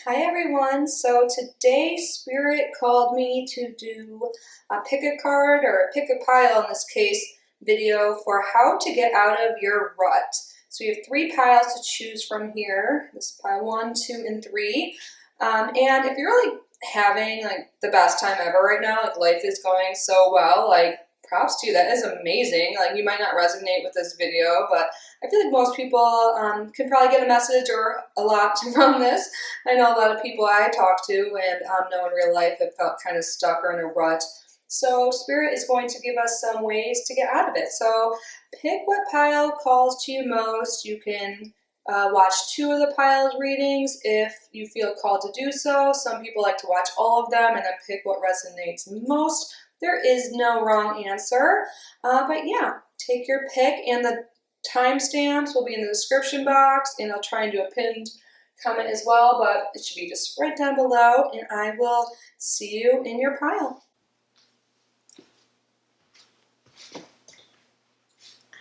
Hi everyone, so today Spirit called me to do a pick a card or a pick a pile in this case video for how to get out of your rut. So you have three piles to choose from here. This pile 1, 2, and 3. And if you're really having like the best time ever right now, like life is going so well, like props to you, that is amazing. Like you might not resonate with this video, but I feel like most people can probably get a message or a lot from this. I know a lot of people I talk to and know in real life have felt kind of stuck or in a rut. So Spirit is going to give us some ways to get out of it. So pick what pile calls to you most. You can watch 2 of the piles readings if you feel called to do so. Some people like to watch all of them and then pick what resonates most. There is no wrong answer, but yeah, take your pick, and the timestamps will be in the description box, and I'll try and do a pinned comment as well, but it should be just right down below, and I will see you in your pile.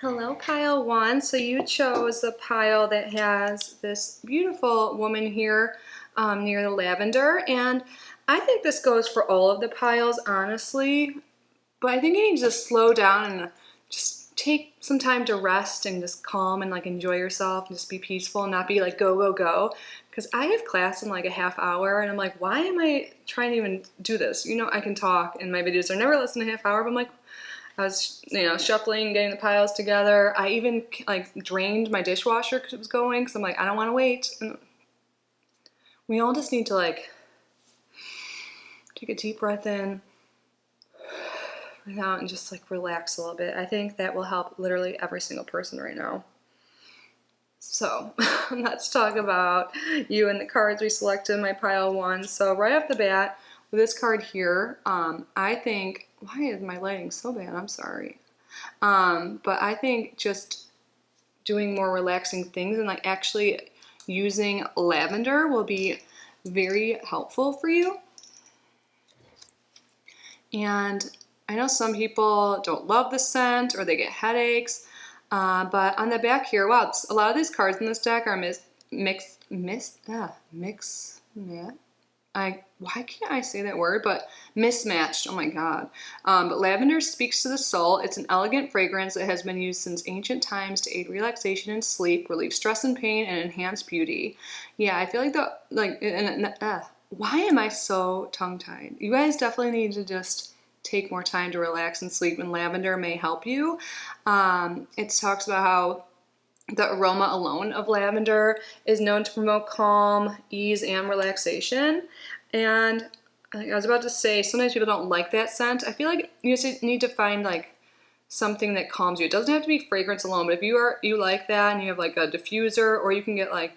Hello, pile 1. So you chose the pile that has this beautiful woman here near the lavender, and I think this goes for all of the piles, honestly, but I think you need to just slow down and just take some time to rest and just calm and like enjoy yourself and just be peaceful and not be like go, go, go. Because I have class in like a half hour and I'm like, why am I trying to even do this? You know, I can talk and my videos are never less than a half hour, but I'm like, I was, shuffling, getting the piles together. I even like drained my dishwasher because it was going, because I'm like, I don't want to wait. And we all just need to like take a deep breath in, breathe out, and just like relax a little bit. I think that will help literally every single person right now. So let's talk about you and the cards we selected in my pile 1. So right off the bat, with this card here, I think, why is my lighting so bad? I'm sorry. But I think just doing more relaxing things and like actually using lavender will be very helpful for you. And I know some people don't love the scent or they get headaches, but on the back here, wow, a lot of these cards in this deck are why can't I say that word? But mismatched. Oh my God. But lavender speaks to the soul. It's an elegant fragrance that has been used since ancient times to aid relaxation and sleep, relieve stress and pain, and enhance beauty. Yeah, I feel like why am I so tongue-tied? You guys definitely need to just take more time to relax and sleep, and lavender may help you. It talks about how the aroma alone of lavender is known to promote calm, ease, and relaxation. And like I was about to say, sometimes people don't like that scent. I feel like you just need to find like something that calms you. It doesn't have to be fragrance alone, but if you like that and you have like a diffuser, or you can get like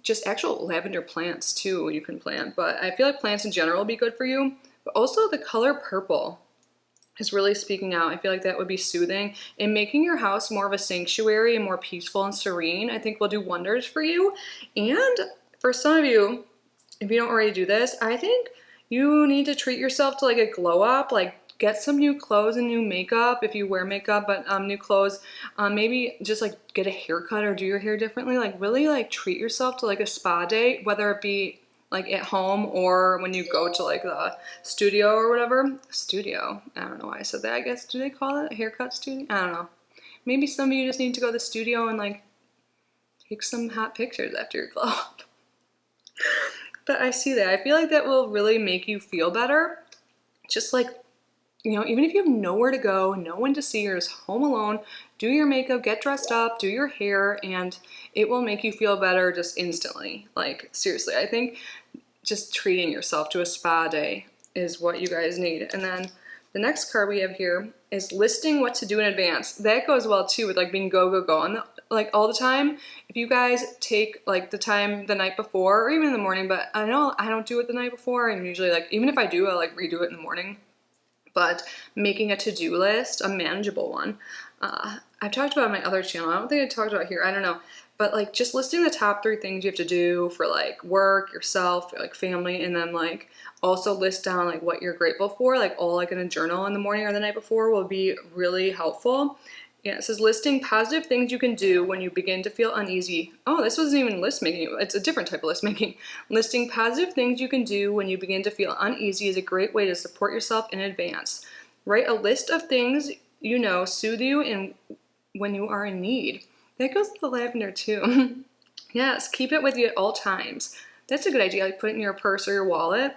just actual lavender plants too you can plant. But I feel like plants in general will be good for you. But also the color purple is really speaking out. I feel like that would be soothing, and making your house more of a sanctuary and more peaceful and serene, I think will do wonders for you. And for some of you, if you don't already do this, I think you need to treat yourself to like a glow up, like get some new clothes and new makeup if you wear makeup, but new clothes. Maybe just like get a haircut or do your hair differently. Like really like treat yourself to like a spa day, whether it be like at home or when you go to like the studio or whatever. Studio, I don't know why I said that. I guess, do they call it a haircut studio? I don't know. Maybe some of you just need to go to the studio and like take some hot pictures after your glow up. But I see that. I feel like that will really make you feel better. Just like, even if you have nowhere to go, no one to see, you're just home alone, do your makeup, get dressed up, do your hair, and it will make you feel better just instantly. Like, seriously, I think just treating yourself to a spa day is what you guys need. And then the next card we have here is listing what to do in advance. That goes well too with like being go, go, go on like all the time. If you guys take like the time the night before or even in the morning, but I know I don't do it the night before, and usually like, even if I do, I'll like redo it in the morning. But making a to-do list, a manageable one. I've talked about on my other channel. I don't think I talked about here. I don't know. But like just listing the top 3 things you have to do for like work, yourself, like family, and then like also list down like what you're grateful for, like all like in a journal in the morning or the night before will be really helpful. Yeah, it says listing positive things you can do when you begin to feel uneasy. Oh, this wasn't even list making. It's a different type of list making. Listing positive things you can do when you begin to feel uneasy is a great way to support yourself in advance. Write a list of things you know soothe you and when you are in need. That goes with the lavender too. Yes, keep it with you at all times. That's a good idea. Like put it in your purse or your wallet.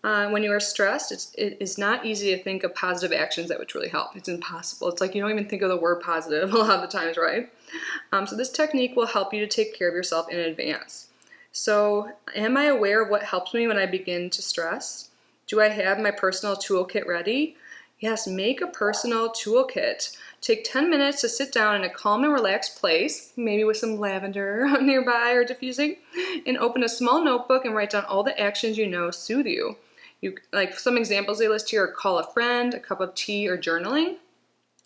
When you are stressed, it is not easy to think of positive actions that would really help. It's impossible. It's like you don't even think of the word positive a lot of the times, right? So this technique will help you to take care of yourself in advance. So am I aware of what helps me when I begin to stress? Do I have my personal toolkit ready? Yes, make a personal toolkit. Take 10 minutes to sit down in a calm and relaxed place, maybe with some lavender nearby or diffusing, and open a small notebook and write down all the actions you know soothe you. Like some examples they list here are call a friend, a cup of tea, or journaling.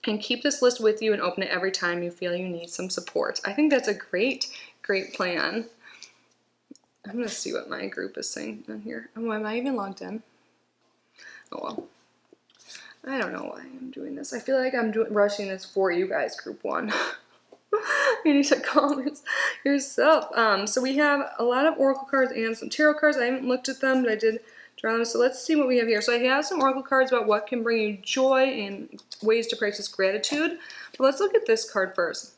And keep this list with you and open it every time you feel you need some support. I think that's a great plan. I'm going to see what my group is saying on here. Oh, am I even logged in? Oh, well. I don't know why I'm doing this. I feel like I'm rushing this for you guys, group 1. You need to calm yourself. So we have a lot of oracle cards and some tarot cards. I haven't looked at them, but I did draw them. So let's see what we have here. So I have some oracle cards about what can bring you joy and ways to practice gratitude. But let's look at this card first.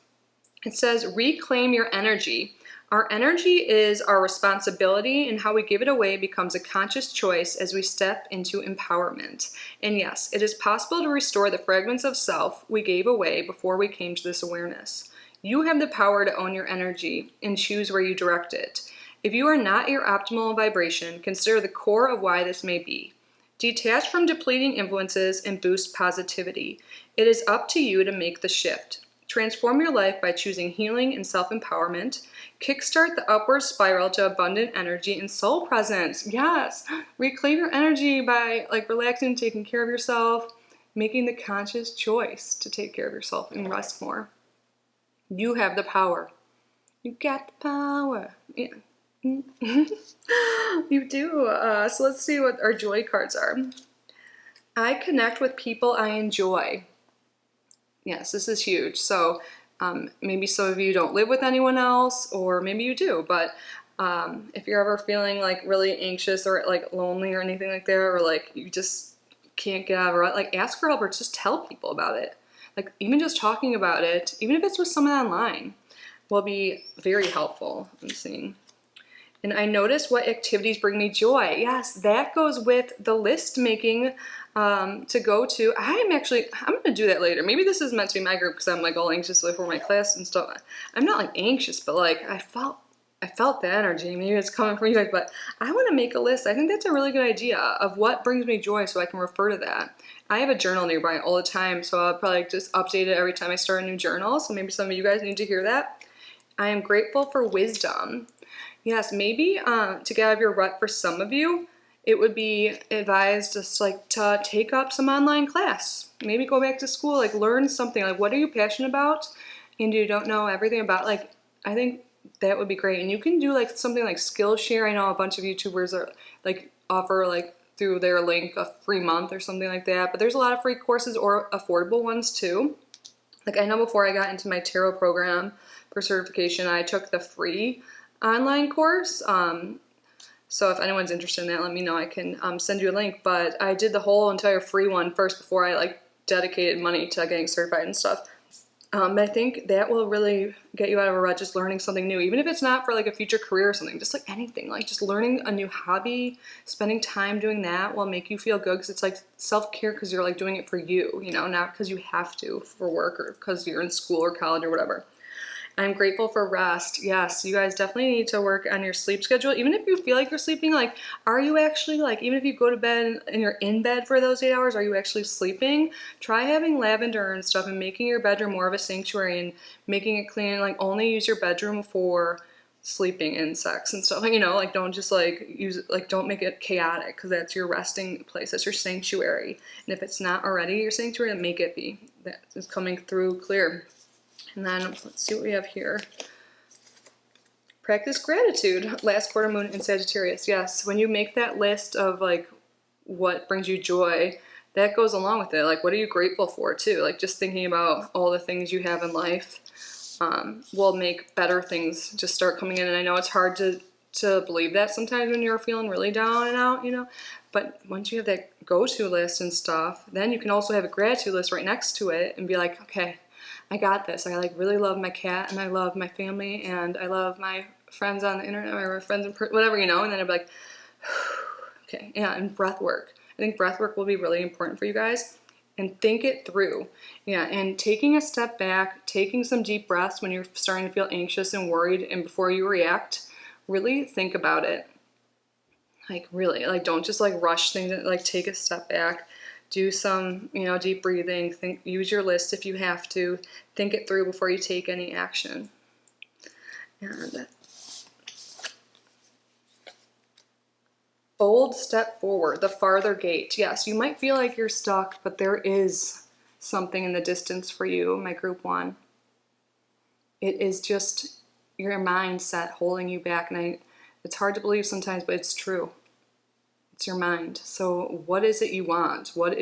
It says, reclaim your energy. Our energy is our responsibility, and how we give it away becomes a conscious choice as we step into empowerment. And yes, it is possible to restore the fragments of self we gave away before we came to this awareness. You have the power to own your energy and choose where you direct it. If you are not your optimal vibration, consider the core of why this may be. Detach from depleting influences and boost positivity. It is up to you to make the shift. Transform your life by choosing healing and self-empowerment. Kickstart the upward spiral to abundant energy and soul presence. Yes, reclaim your energy by relaxing, taking care of yourself, making the conscious choice to take care of yourself and rest more. You have the power. You got the power. Yeah. You do. So let's see what our joy cards are. I connect with people I enjoy. Yes, this is huge. So maybe some of you don't live with anyone else, or maybe you do, but if you're ever feeling really anxious or lonely or anything like that, or you just can't get out of a rut, ask for help or just tell people about it. Even just talking about it, even if it's with someone online, will be very helppful. I'm seeing. And I notice what activities bring me joy. Yes, that goes with the list making to go to. I'm going to do that later. Maybe this is meant to be my group because I'm all anxious before my class and stuff. I'm not anxious, but I felt the energy. Maybe it's coming from you guys, but I want to make a list. I think that's a really good idea of what brings me joy so I can refer to that. I have a journal nearby all the time, so I'll probably just update it every time I start a new journal. So maybe some of you guys need to hear that. I am grateful for wisdom. Yes, maybe to get out of your rut for some of you, it would be advised just to take up some online class. Maybe go back to school, learn something. What are you passionate about? And you don't know everything about, I think that would be great. And you can do something like Skillshare. I know a bunch of YouTubers are offer through their link a free month or something like that. But there's a lot of free courses or affordable ones too. I know before I got into my tarot program for certification, I took the free online course. So if anyone's interested in that, let me know. I can send you a link. But I did the whole entire free one first before I dedicated money to getting certified and stuff. But I think that will really get you out of a rut, just learning something new, even if it's not for a future career or something, just anything, just learning a new hobby, spending time doing that will make you feel good because it's self-care because you're doing it for you, not because you have to for work or because you're in school or college or whatever. I'm grateful for rest. Yes, you guys definitely need to work on your sleep schedule. Even if you feel like you're sleeping, are you actually, even if you go to bed and you're in bed for those 8 hours, are you actually sleeping? Try having lavender and stuff and making your bedroom more of a sanctuary and making it clean. Only use your bedroom for sleeping and sex and stuff. Don't just use it, don't make it chaotic because that's your resting place. That's your sanctuary. And if it's not already your sanctuary, then make it be. That is coming through clear. And then let's see what we have here. Practice gratitude. Last quarter moon in Sagittarius. Yes, when you make that list of what brings you joy, that goes along with it. Like, what are you grateful for too? Like, just thinking about all the things you have in life will make better things just start coming in. And I know it's hard to believe that sometimes when you're feeling really down and out, you know, but once you have that go-to list and stuff, then you can also have a gratitude list right next to it and be like, okay, I got this. I like really love my cat, and I love my family, and I love my friends on the internet, or my friends in whatever, you know. And then I'd be like, okay, yeah. And breath work. I think breath work will be really important for you guys. And think it through. Yeah, and taking a step back, taking some deep breaths when you're starting to feel anxious and worried, and before you react, really think about it. Like, really, like, don't just like rush things. Like, take a step back, do some, you know, deep breathing, use your list if you have to, think it through before you take any action. And bold step forward, the farther gate. Yes, you might feel like you're stuck, but there is something in the distance for you, my group 1. It is just your mindset holding you back. And it's hard to believe sometimes, but it's true. It's your mind. So what is it you want? What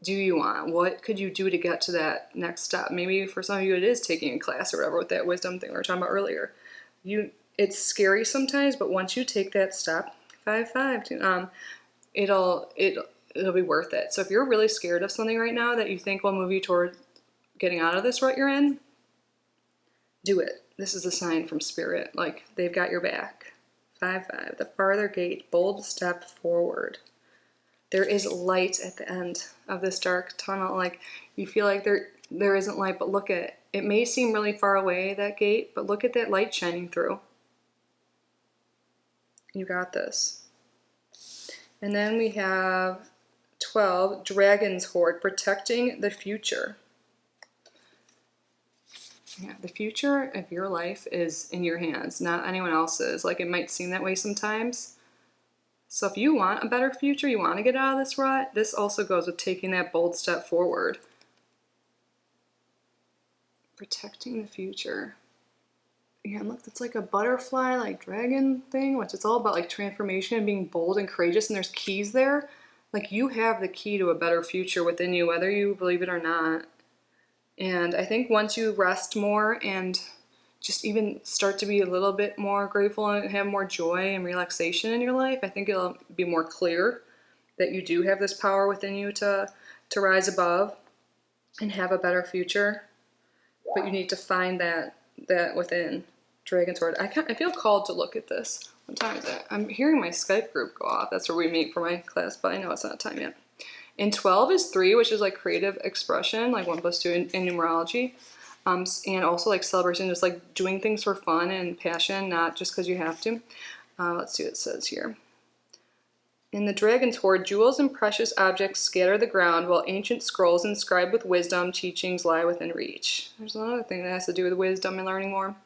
do you want? What could you do to get to that next step? Maybe for some of you it is taking a class or whatever with that wisdom thing we were talking about earlier. It's scary sometimes, but once you take that step, it'll be worth it. So if you're really scared of something right now that you think will move you toward getting out of this rut you're in, do it. This is a sign from spirit. Like, they've got your back. 5, the farther gate, bold step forward. There is light at the end of this dark tunnel. Like, you feel like there isn't light, but look at it. It may seem really far away, that gate, but look at that light shining through. You got this. And then we have 12, Dragon's Hoard, protecting the future. Yeah, the future of your life is in your hands, not anyone else's. Like, it might seem that way sometimes. So if you want a better future, you want to get out of this rut, this also goes with taking that bold step forward. Protecting the future. Yeah, and look, that's like a butterfly, like dragon thing, which it's all about like transformation and being bold and courageous, and there's keys there. Like, you have the key to a better future within you, whether you believe it or not. And I think once you rest more and just even start to be a little bit more grateful and have more joy and relaxation in your life, I think it'll be more clear that you do have this power within you to rise above and have a better future. But you need to find that within. Dragon's Hoard. I feel called to look at this. What time is it? I'm hearing my Skype group go off. That's where we meet for my class, but I know it's not time yet. And 12 is 3, which is like creative expression, like 1 + 2 in numerology. And also like celebration, just like doing things for fun and passion, not just because you have to. Let's see what it says here. In the Dragon's Hoard, jewels and precious objects scatter the ground, while ancient scrolls inscribed with wisdom teachings lie within reach. There's another thing that has to do with wisdom and learning more.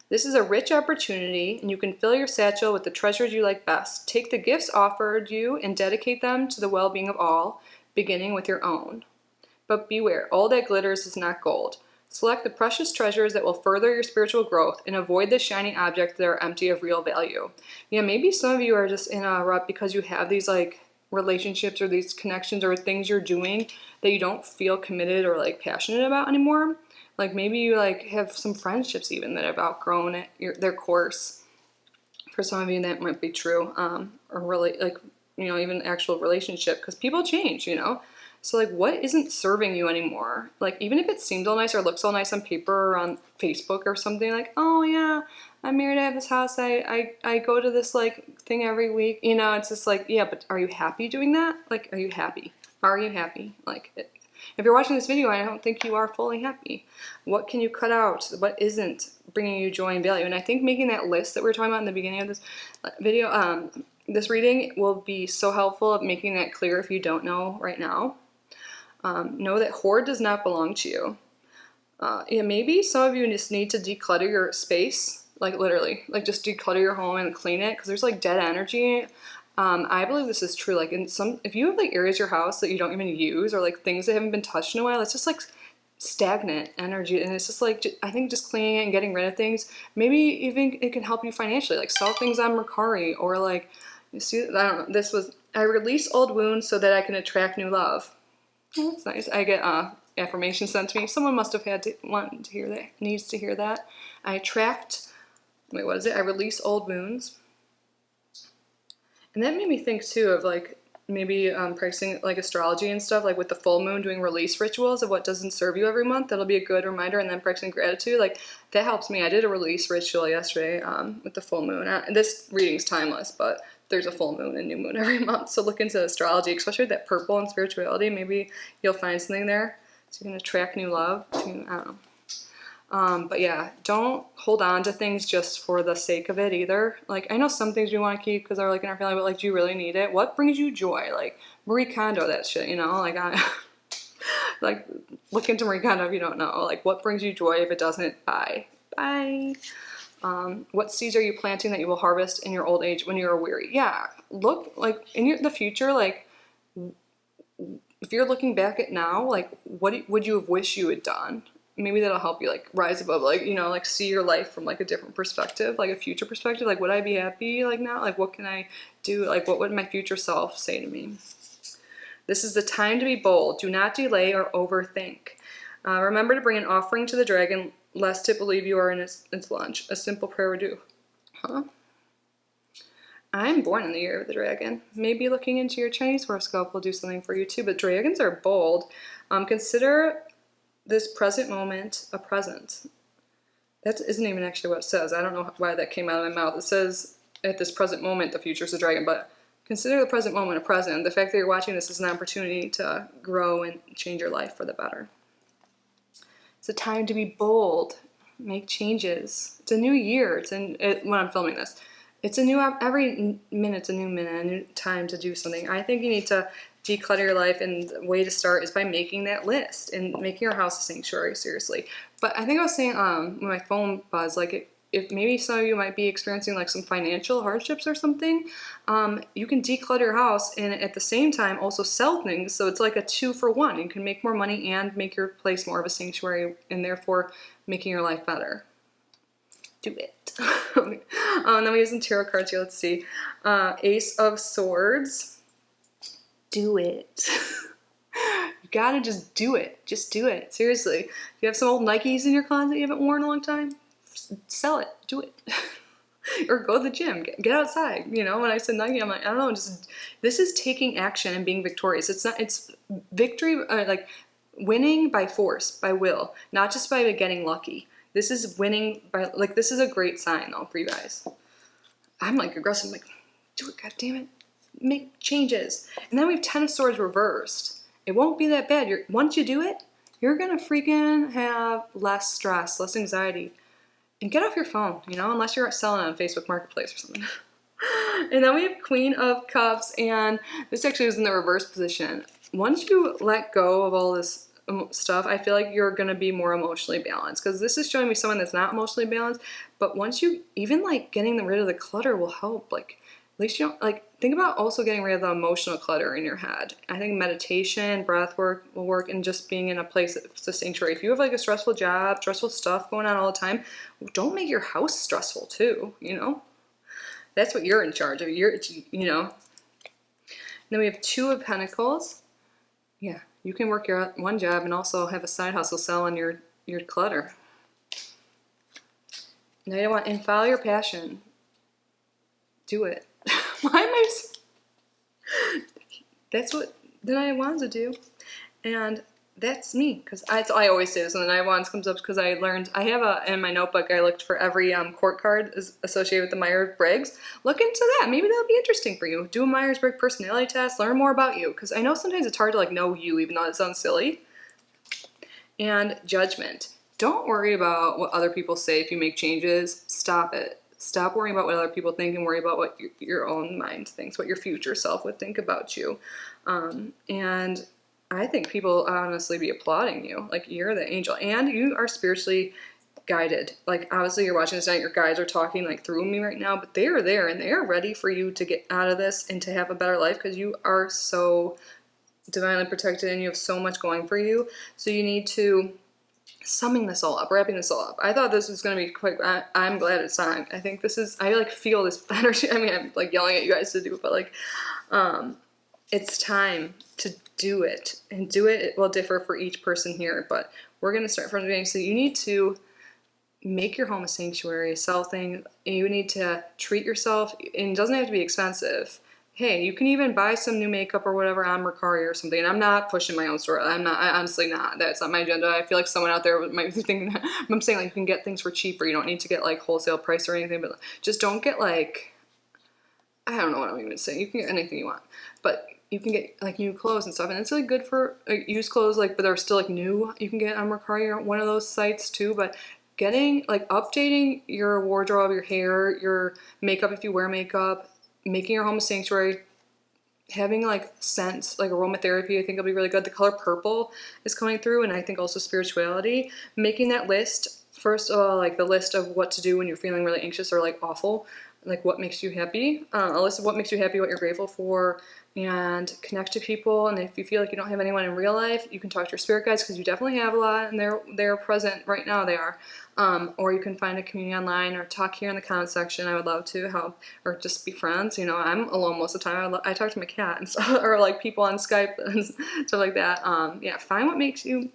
This is a rich opportunity, and you can fill your satchel with the treasures you like best. Take the gifts offered you and dedicate them to the well-being of all, beginning with your own. But beware, all that glitters is not gold. Select the precious treasures that will further your spiritual growth, and avoid the shiny objects that are empty of real value. Yeah, maybe some of you are just in a rut because you have these like relationships or these connections or things you're doing that you don't feel committed or like passionate about anymore. Like, maybe you like have some friendships even that have outgrown their course. For some of you that might be true, or really like, you know, even actual relationship, because people change, you know. So like, what isn't serving you anymore? Like, even if it seems all nice or looks all nice on paper or on Facebook or something, like, oh yeah, I'm married, I have this house, I go to this like thing every week, you know. It's just like, yeah, but are you happy doing that? Like, are you happy? Like, if you're watching this video, I don't think you are fully happy. What can you cut out? What isn't bringing you joy and value? And I think making that list that we were talking about in the beginning of this video, this reading will be so helpful at making that clear if you don't know right now. Know that hoard does not belong to you. Yeah, maybe some of you just need to declutter your space, like literally, like just declutter your home and clean it, because there's like dead energy. I believe this is true. Like, if you have like areas of your house that you don't even use, or like things that haven't been touched in a while, it's just like stagnant energy. And it's just like, I think just cleaning it and getting rid of things, maybe even it can help you financially, like sell things on Mercari, or like, You see, I don't know, this was, I release old wounds so that I can attract new love. Oh, that's nice. I get affirmation sent to me. Someone must have had to want to hear that, needs to hear that. I attract, wait, what is it? I release old wounds. And that made me think too of like maybe practicing like astrology and stuff, like with the full moon, doing release rituals of what doesn't serve you every month. That'll be a good reminder. And then practicing gratitude, like that helps me. I did a release ritual yesterday with the full moon. This reading's timeless, but there's a full moon and new moon every month. So look into astrology, especially with that purple and spirituality. Maybe you'll find something there. So you can attract new love. I don't know. But yeah, don't hold on to things just for the sake of it either. Like, I know some things we want to keep because they're like in our family, but like, do you really need it? What brings you joy? Like, Marie Kondo that shit, you know? Like, like, look into Marie Kondo if you don't know. Like, what brings you joy? If it doesn't, bye. Bye. What seeds are you planting that you will harvest in your old age when you are weary? Yeah, look, like, in the future, like, if you're looking back at now, like, what would you have wished you had done? Maybe that'll help you, like, rise above, like, you know, like, see your life from, like, a different perspective, like, a future perspective. Like, would I be happy, like, now? Like, what can I do? Like, what would my future self say to me? This is the time to be bold. Do not delay or overthink. Remember to bring an offering to the dragon, lest it believe you are in its lunch. A simple prayer would do. Huh? I'm born in the year of the dragon. Maybe looking into your Chinese horoscope will do something for you too, but dragons are bold. Consider this present moment a present. That isn't even actually what it says. I don't know why that came out of my mouth. It says, at this present moment, the future is a dragon, but consider the present moment a present. The fact that you're watching this is an opportunity to grow and change your life for the better. It's a time to be bold, make changes. It's a new year. When I'm filming this, it's a new, every minute's a new minute, a new time to do something. I think you need to declutter your life, and the way to start is by making that list and making your house a sanctuary, seriously. But I think I was saying when my phone buzzed, like if maybe some of you might be experiencing like some financial hardships or something, you can declutter your house and at the same time also sell things. So it's like a 2-for-1. You can make more money and make your place more of a sanctuary, and therefore making your life better. Do it. Then we have some tarot cards here. Let's see. Ace of Swords. Do it. You gotta just do it. Just do it. Seriously. If you have some old Nikes in your closet you haven't worn in a long time, sell it. Do it. Or go to the gym. Get outside. You know, when I said Nike, I'm like, I don't know, this is taking action and being victorious. It's victory, like winning by force, by will, not just by getting lucky. This is winning by, like, this is a great sign though for you guys. I'm like aggressive. I'm like, do it, god damn it. Make changes. And then we have 10 of Swords reversed. It won't be that bad. Once you do it, you're gonna freaking have less stress, less anxiety. And get off your phone, you know, unless you're selling on Facebook Marketplace or something. And then we have Queen of Cups, and this actually was in the reverse position. Once you let go of all this stuff, I feel like you're gonna be more emotionally balanced, because this is showing me someone that's not emotionally balanced. But once you, even like getting rid of the clutter will help. Like, at least you don't, like, think about also getting rid of the emotional clutter in your head. I think meditation, breath work will work, and just being in a place that's a sanctuary. If you have like a stressful job, stressful stuff going on all the time, don't make your house stressful too, you know? That's what you're in charge of, you know? And then we have 2 of Pentacles. Yeah, you can work your one job and also have a side hustle selling your clutter. Now you want, and follow your passion. Do it. Why am I? That's what the Knight of Wands would do, and that's me. Because I always say this when the Knight of Wands comes up, because I learned, I have in my notebook, I looked for every court card associated with the Myers-Briggs. Look into that. Maybe that'll be interesting for you. Do a Myers-Briggs personality test. Learn more about you, because I know sometimes it's hard to like know you, even though it sounds silly. And Judgment. Don't worry about what other people say if you make changes. Stop it. Stop worrying about what other people think and worry about what your own mind thinks, what your future self would think about you. And I think people honestly be applauding you. Like, you're the angel, and you are spiritually guided. Like, obviously you're watching this night, your guides are talking like through me right now, but they are there and they are ready for you to get out of this and to have a better life, because you are so divinely protected and you have so much going for you. So you need to summing this all up, wrapping this all up. I thought this was going to be quick. I'm glad it's not. I think this is, I like feel this energy. I mean, I'm like yelling at you guys to do it, but like, it's time to do it, and do it. It will differ for each person here, but we're going to start from the beginning. So you need to make your home a sanctuary, sell things. You need to treat yourself, and it doesn't have to be expensive. Hey, you can even buy some new makeup or whatever on Mercari or something. And I'm not pushing my own store. I'm not. I honestly not. That's not my agenda. I feel like someone out there might be thinking that. I'm saying like you can get things for cheaper. You don't need to get like wholesale price or anything. But just don't get like, I don't know what I'm even saying. You can get anything you want, but you can get like new clothes and stuff, and it's like good for like, used clothes, like, but they're still like new. You can get on Mercari or one of those sites too. But getting like updating your wardrobe, your hair, your makeup if you wear makeup, making your home a sanctuary, having like scents, like aromatherapy, I think will be really good. The color purple is coming through, and I think also spirituality. Making that list, first of all, like the list of what to do when you're feeling really anxious or like awful, like what makes you happy, a list of what makes you happy, what you're grateful for, and connect to people. And if you feel like you don't have anyone in real life, you can talk to your spirit guides, because you definitely have a lot, and they're present right now. They are. Or you can find a community online or talk here in the comment section. I would love to help, or just be friends. You know, I'm alone most of the time. I talk to my cat and stuff, or like people on Skype and stuff like that. Yeah, find what makes you,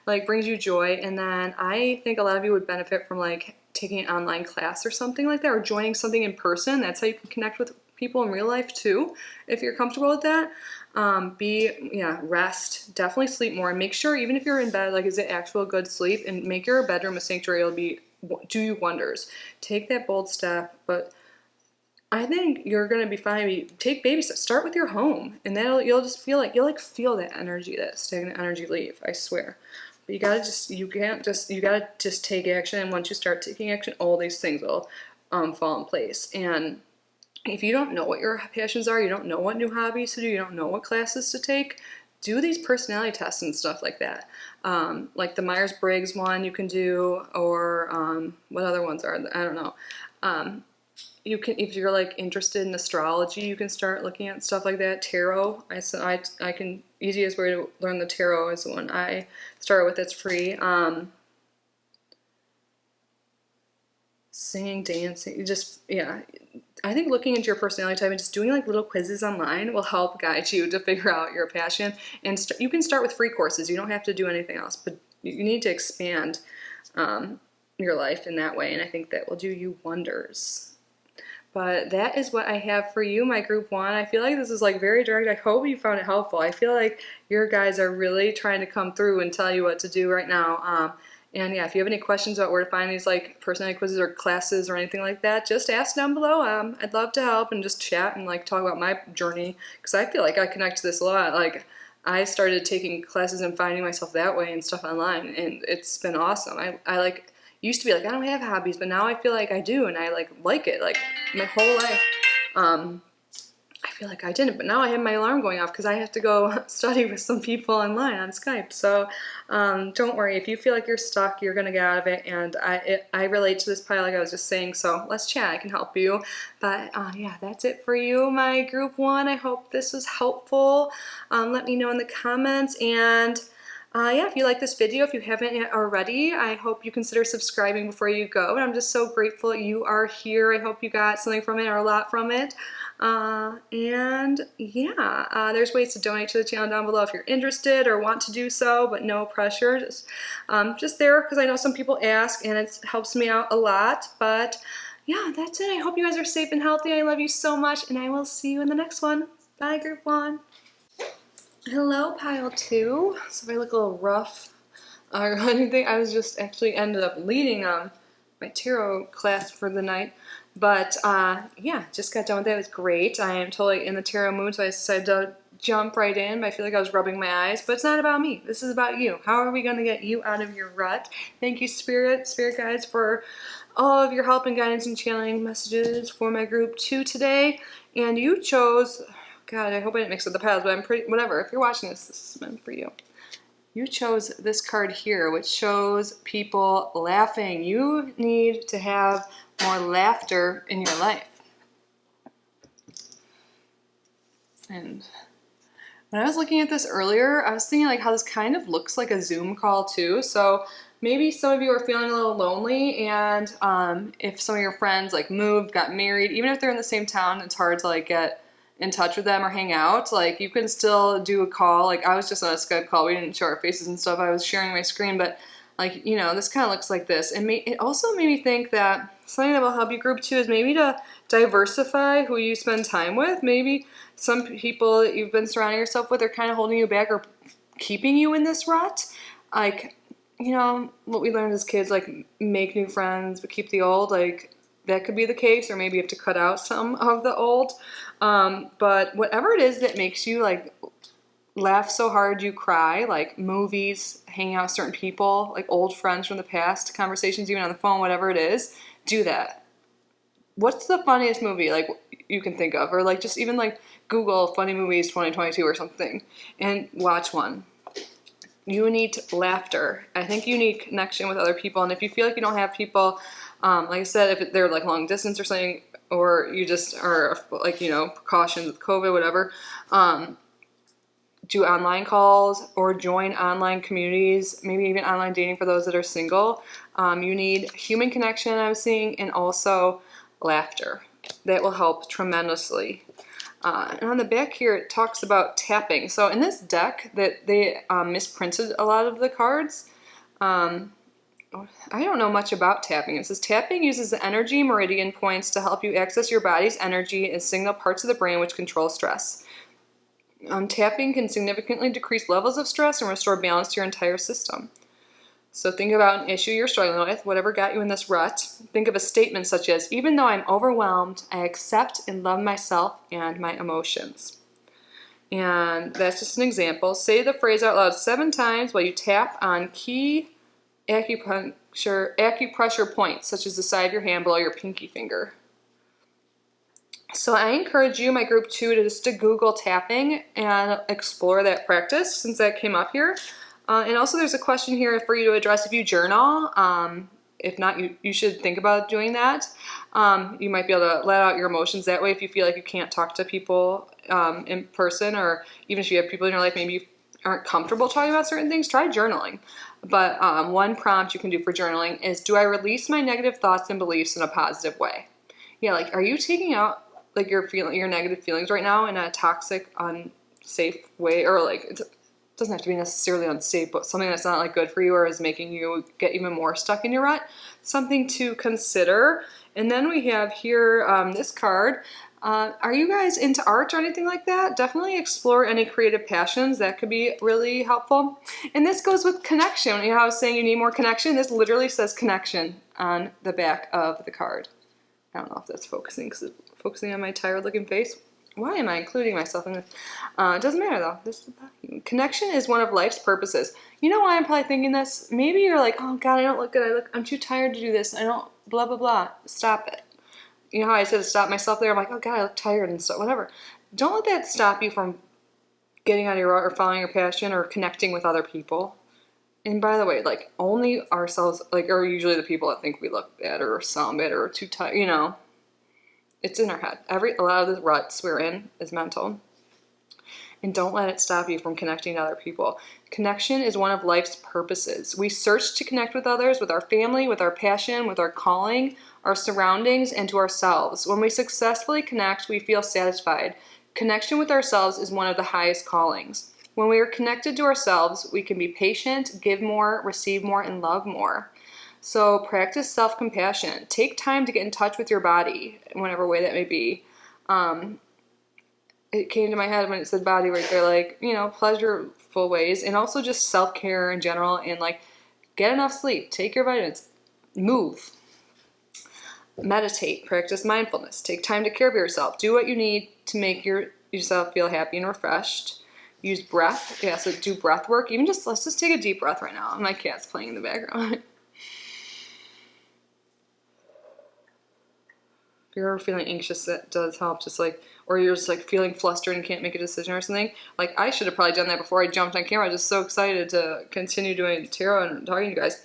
like, brings you joy. And then I think a lot of you would benefit from like taking an online class or something like that, or joining something in person. That's how you can connect with people in real life too, if you're comfortable with that. Rest, definitely sleep more, and make sure, even if you're in bed, like, is it actual good sleep, and make your bedroom a sanctuary. It'll do you wonders. Take that bold step, but I think you're gonna be fine. Take baby steps. Start with your home, and you'll just feel like feel that energy, that stagnant energy leave. I swear. But you gotta just take action, and once you start taking action, all these things will fall in place. And if you don't know what your passions are, you don't know what new hobbies to do, you don't know what classes to take, do these personality tests and stuff like that. Like the Myers-Briggs one you can do, or what other ones are, I don't know. You can, if you're like interested in astrology, you can start looking at stuff like that. Tarot, easiest way to learn the tarot is the one I started with. It's free. Singing, dancing, I think looking into your personality type and just doing like little quizzes online will help guide you to figure out your passion. And you can start with free courses. You don't have to do anything else, but you need to expand your life in that way. And I think that will do you wonders. But that is what I have for you, my group one. I feel like this is like very direct. I hope you found it helpful. I feel like your guys are really trying to come through and tell you what to do right now. And yeah, if you have any questions about where to find these like personality quizzes or classes or anything like that, just ask down below. I'd love to help and just chat and like talk about my journey, because I feel like I connect to this a lot. Like, I started taking classes and finding myself that way and stuff online, and it's been awesome. I like used to be like, I don't have hobbies, but now I feel like I do, and I like it. Like, my whole life, I feel like I didn't, but now I have my alarm going off because I have to go study with some people online on Skype. So don't worry, if you feel like you're stuck, you're gonna get out of it. And I relate to this pile, like I was just saying. So let's chat. I can help you. But yeah, that's it for you, my group one. I hope this was helpful. Let me know in the comments. And yeah, if you like this video, if you haven't yet already, I hope you consider subscribing before you go. And I'm just so grateful that you are here. I hope you got something from it, or a lot from it. And yeah, there's ways to donate to the channel down below if you're interested or want to do so, but no pressure. Just there because I know some people ask, and it helps me out a lot. But yeah, that's it. I hope you guys are safe and healthy. I love you so much, and I will see you in the next one. Bye, group one. Hello, pile two. So if I look a little rough or anything, I was just actually ended up leading my tarot class for the night. But yeah, just got done with that. It was great. I am totally in the tarot mood, so I decided to jump right in. But I feel like I was rubbing my eyes. But it's not about me. This is about you. How are we going to get you out of your rut? Thank you, Spirit guides, for all of your help and guidance and channeling messages for my group 2 today. And you chose... God, I hope I didn't mix up the piles, but whatever. If you're watching this, this is meant for you. You chose this card here, which shows people laughing. You need to have more laughter in your life. And when I was looking at this earlier, I was thinking like how this kind of looks like a Zoom call too. So maybe some of you are feeling a little lonely, and if some of your friends like moved, got married, even if they're in the same town, it's hard to like get in touch with them or hang out. Like you can still do a call. Like I was just on a Skype call. We didn't show our faces and stuff. I was sharing my screen, but like, you know, this kind of looks like this. And it also made me think that something that will help you group 2 is maybe to diversify who you spend time with. Maybe some people that you've been surrounding yourself with are kind of holding you back or keeping you in this rut. Like, you know, what we learned as kids, like make new friends but keep the old, like that could be the case, or maybe you have to cut out some of the old. But whatever it is that makes you like laugh so hard you cry, like movies, hanging out with certain people, like old friends from the past, conversations even on the phone, whatever it is, do that. What's the funniest movie like you can think of? Or like just even like Google funny movies 2022 or something and watch one. You need laughter. I think you need connection with other people. And if you feel like you don't have people, like I said, if they're like long distance or something, or you just are like, you know, precautions with COVID, whatever, do online calls or join online communities, maybe even online dating for those that are single. You need human connection, I'm seeing, and also laughter. That will help tremendously. And on the back here, it talks about tapping. So in this deck, that they misprinted a lot of the cards. I don't know much about tapping. It says tapping uses the energy meridian points to help you access your body's energy and signal parts of the brain which control stress. Tapping can significantly decrease levels of stress and restore balance to your entire system. So think about an issue you're struggling with, whatever got you in this rut. Think of a statement such as, even though I'm overwhelmed, I accept and love myself and my emotions. And that's just an example. Say the phrase out loud 7 times while you tap on key acupressure points, such as the side of your hand below your pinky finger. So I encourage you, my group 2, to Google tapping and explore that practice since that came up here. And also there's a question here for you to address if you journal. If not, you should think about doing that. You might be able to let out your emotions that way if you feel like you can't talk to people in person, or even if you have people in your life maybe you aren't comfortable talking about certain things, try journaling. But one prompt you can do for journaling is, do I release my negative thoughts and beliefs in a positive way? Yeah, like are you taking out like your negative feelings right now in a toxic, unsafe way, or like it doesn't have to be necessarily unsafe, but something that's not like good for you or is making you get even more stuck in your rut? Something to consider. And then we have here this card. Are you guys into art or anything like that? Definitely explore any creative passions. That could be really helpful. And this goes with connection. You know how I was saying you need more connection? This literally says connection on the back of the card. I don't know if that's focusing because it's focusing on my tired looking face. Why am I including myself in this? It doesn't matter though. Connection is one of life's purposes. You know why I'm probably thinking this? Maybe you're like, oh God, I don't look good. I'm too tired to do this. I don't, blah, blah, blah. Stop it. You know how I said to stop myself there? I'm like, oh God, I look tired and stuff, whatever. Don't let that stop you from getting out of your rut or following your passion or connecting with other people. And by the way, like only ourselves, like, are usually the people that think we look bad or sound bad or too tired, you know. It's in our head. A lot of the ruts we're in is mental. And don't let it stop you from connecting to other people. Connection is one of life's purposes. We search to connect with others, with our family, with our passion, with our calling, our surroundings, and to ourselves. When we successfully connect, we feel satisfied. Connection with ourselves is one of the highest callings. When we are connected to ourselves, we can be patient, give more, receive more, and love more. So practice self-compassion. Take time to get in touch with your body, in whatever way that may be. It came to my head when it said body right there, like, you know, pleasureful ways, and also just self-care in general, and like get enough sleep, take your vitamins, move, meditate, practice mindfulness, take time to care for yourself, do what you need to make yourself feel happy and refreshed. Use breath. Yeah, so do breath work. Let's just take a deep breath right now. My cat's playing in the background. If you're ever feeling anxious, that does help. Just like, or you're just like feeling flustered and can't make a decision or something. Like I should have probably done that before I jumped on camera. I was just so excited to continue doing tarot and talking to you guys.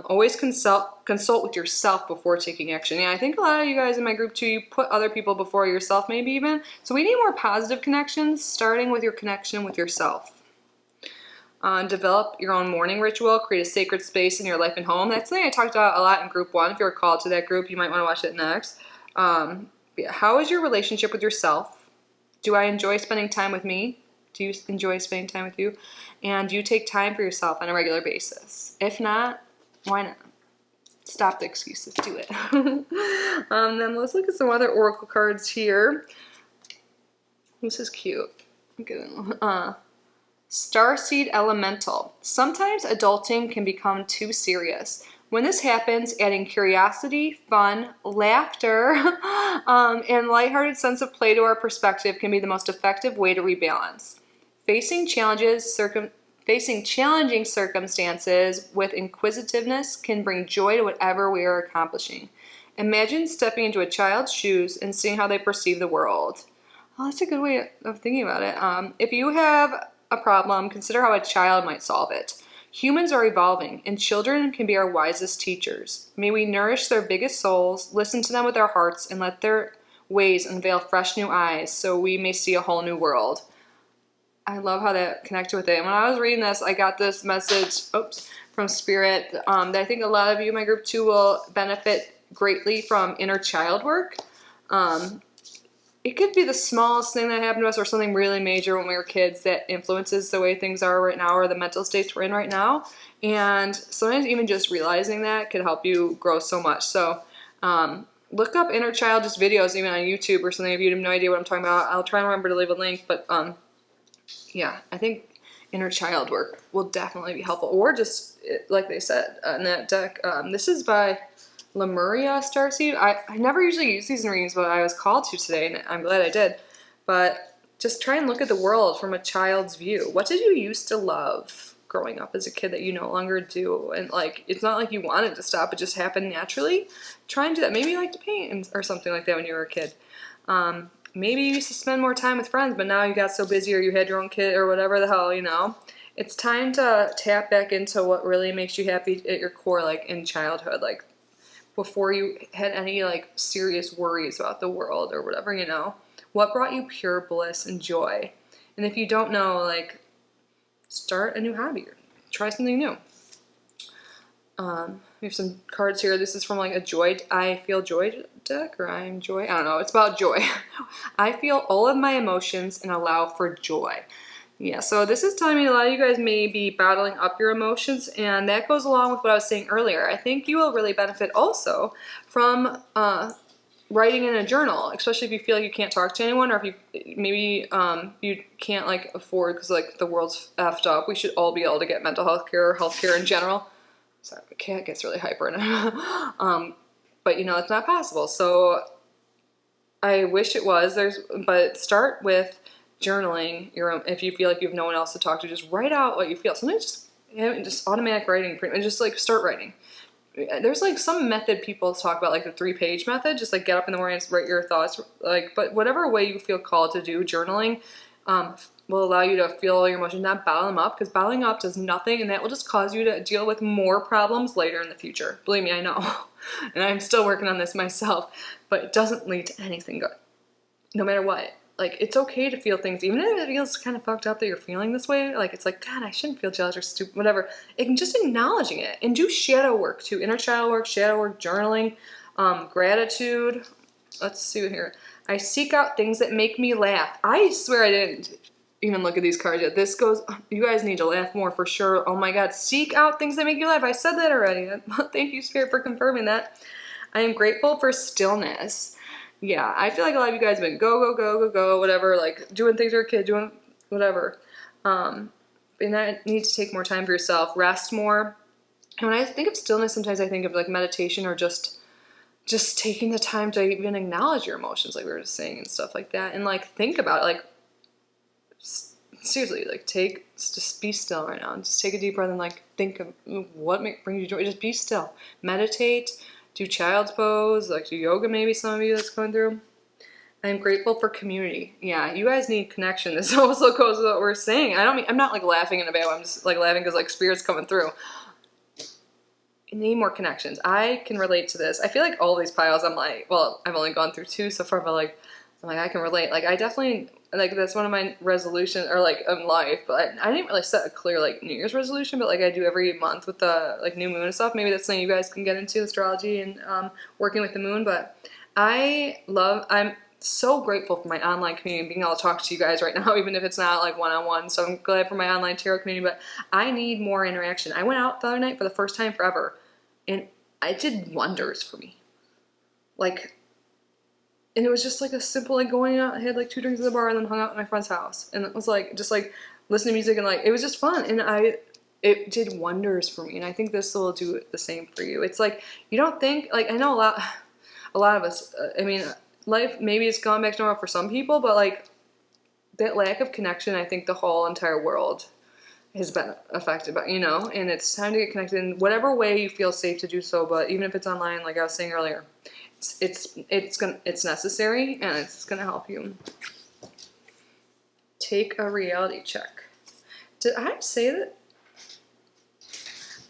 Always consult with yourself before taking action. Yeah, I think a lot of you guys in my group too, you put other people before yourself maybe even. So we need more positive connections, starting with your connection with yourself. Develop your own morning ritual. Create a sacred space in your life and home. That's something I talked about a lot in group 1. If you're called to that group, you might want to watch it next. How is your relationship with yourself? Do I enjoy spending time with me? Do you enjoy spending time with you? And do you take time for yourself on a regular basis? If not, why not? Stop the excuses. Do it. Then let's look at some other oracle cards here. This is cute. Starseed Elemental. Sometimes adulting can become too serious. When this happens, adding curiosity, fun, laughter, and lighthearted sense of play to our perspective can be the most effective way to rebalance. Facing challenging circumstances with inquisitiveness can bring joy to whatever we are accomplishing. Imagine stepping into a child's shoes and seeing how they perceive the world. Oh, that's a good way of thinking about it. If you have a problem, consider how a child might solve it. Humans are evolving, and children can be our wisest teachers. May we nourish their biggest souls, listen to them with our hearts, and let their ways unveil fresh new eyes so we may see a whole new world. I love how that connected with it. And when I was reading this, I got this message from Spirit that I think a lot of you in my group too will benefit greatly from inner child work. It could be the smallest thing that happened to us or something really major when we were kids that influences the way things are right now or the mental states we're in right now. And sometimes even just realizing that could help you grow so much. So look up inner child just videos even on YouTube or something if you have no idea what I'm talking about. I'll try and remember to leave a link. But yeah, I think inner child work will definitely be helpful. Or just, like they said in that deck, this is by Lemuria Starseed. I never usually use these in readings, but I was called to today, and I'm glad I did. But just try and look at the world from a child's view. What did you used to love growing up as a kid that you no longer do? And like, it's not like you wanted to stop; it just happened naturally. Try and do that. Maybe you like to paint or something like that when you were a kid. Maybe you used to spend more time with friends, but now you got so busy or you had your own kid or whatever the hell, you know. It's time to tap back into what really makes you happy at your core, like in childhood, like before you had any like serious worries about the world or whatever, you know. What brought you pure bliss and joy? And if you don't know, like, start a new hobby or try something new. We have some cards here. This is from like a joy, I feel joy deck, or I'm joy. I don't know. It's about joy. I feel all of my emotions and allow for joy. Yeah, so this is telling me a lot of you guys may be bottling up your emotions, and that goes along with what I was saying earlier. I think you will really benefit also from writing in a journal, especially if you feel like you can't talk to anyone, or if you maybe you can't like afford because like the world's effed up. We should all be able to get mental health care or health care in general. Sorry, my cat gets really hyper now. But you know, it's not possible. So I wish it was. But start with journaling if you feel like you have no one else to talk to. Just write out what you feel. Sometimes just automatic writing, and just like start writing. There's like some method people talk about, like the 3-page method. Just like get up in the morning and write your thoughts. Like, but whatever way you feel called to do journaling will allow you to feel all your emotions, not bottle them up, because bottling up does nothing, and that will just cause you to deal with more problems later in the future. Believe me, I know. And I'm still working on this myself, but it doesn't lead to anything good, no matter what. Like, it's okay to feel things, even if it feels kind of fucked up that you're feeling this way. Like, it's like, God, I shouldn't feel jealous or stupid, whatever. It can just acknowledging it, and do shadow work too. Inner child work, shadow work, journaling, gratitude. Let's see here. I seek out things that make me laugh. I swear I didn't even look at these cards yet. This goes, you guys need to laugh more for sure. Oh my God, seek out things that make you laugh. I said that already. Thank you, Spirit, for confirming that. I am grateful for stillness. Yeah, I feel like a lot of you guys have been go, whatever, like doing things for a kid, doing whatever. And that need to take more time for yourself, rest more. And when I think of stillness, sometimes I think of like meditation or just taking the time to even acknowledge your emotions, like we were just saying and stuff like that. And like think about it, like seriously, like just be still right now. Just take a deep breath and like think of what brings you joy. Just be still. Meditate. Do child's pose, like do yoga maybe, some of you that's going through. I'm grateful for community. Yeah, you guys need connection. This also goes with what we're saying. I'm not like laughing in a bad way. I'm just like laughing because like Spirit's coming through. You need more connections. I can relate to this. I feel like all these piles I'm like, well, I've only gone through 2 so far, but like I'm like, I can relate. Like, I definitely, like, that's one of my resolutions, or like, in life, but I didn't really set a clear, like, New Year's resolution, but like, I do every month with the, like, new moon and stuff. Maybe that's something you guys can get into, astrology and working with the moon, but I'm so grateful for my online community and being able to talk to you guys right now, even if it's not like one-on-one. So I'm glad for my online tarot community, but I need more interaction. I went out the other night for the first time forever, and it did wonders for me. Like, and it was just like a simple, like, going out. I had like 2 drinks at the bar and then hung out at my friend's house. And it was like, just like listening to music, and like, it was just fun. And it did wonders for me. And I think this will do the same for you. It's like, you don't think, like, I know a lot of us, I mean, life, maybe it's gone back to normal for some people, but like, that lack of connection, I think the whole entire world has been affected by, and it's time to get connected in whatever way you feel safe to do so. But even if it's online, like I was saying earlier, it's necessary, and it's gonna help you. Take a reality check. Did I say that?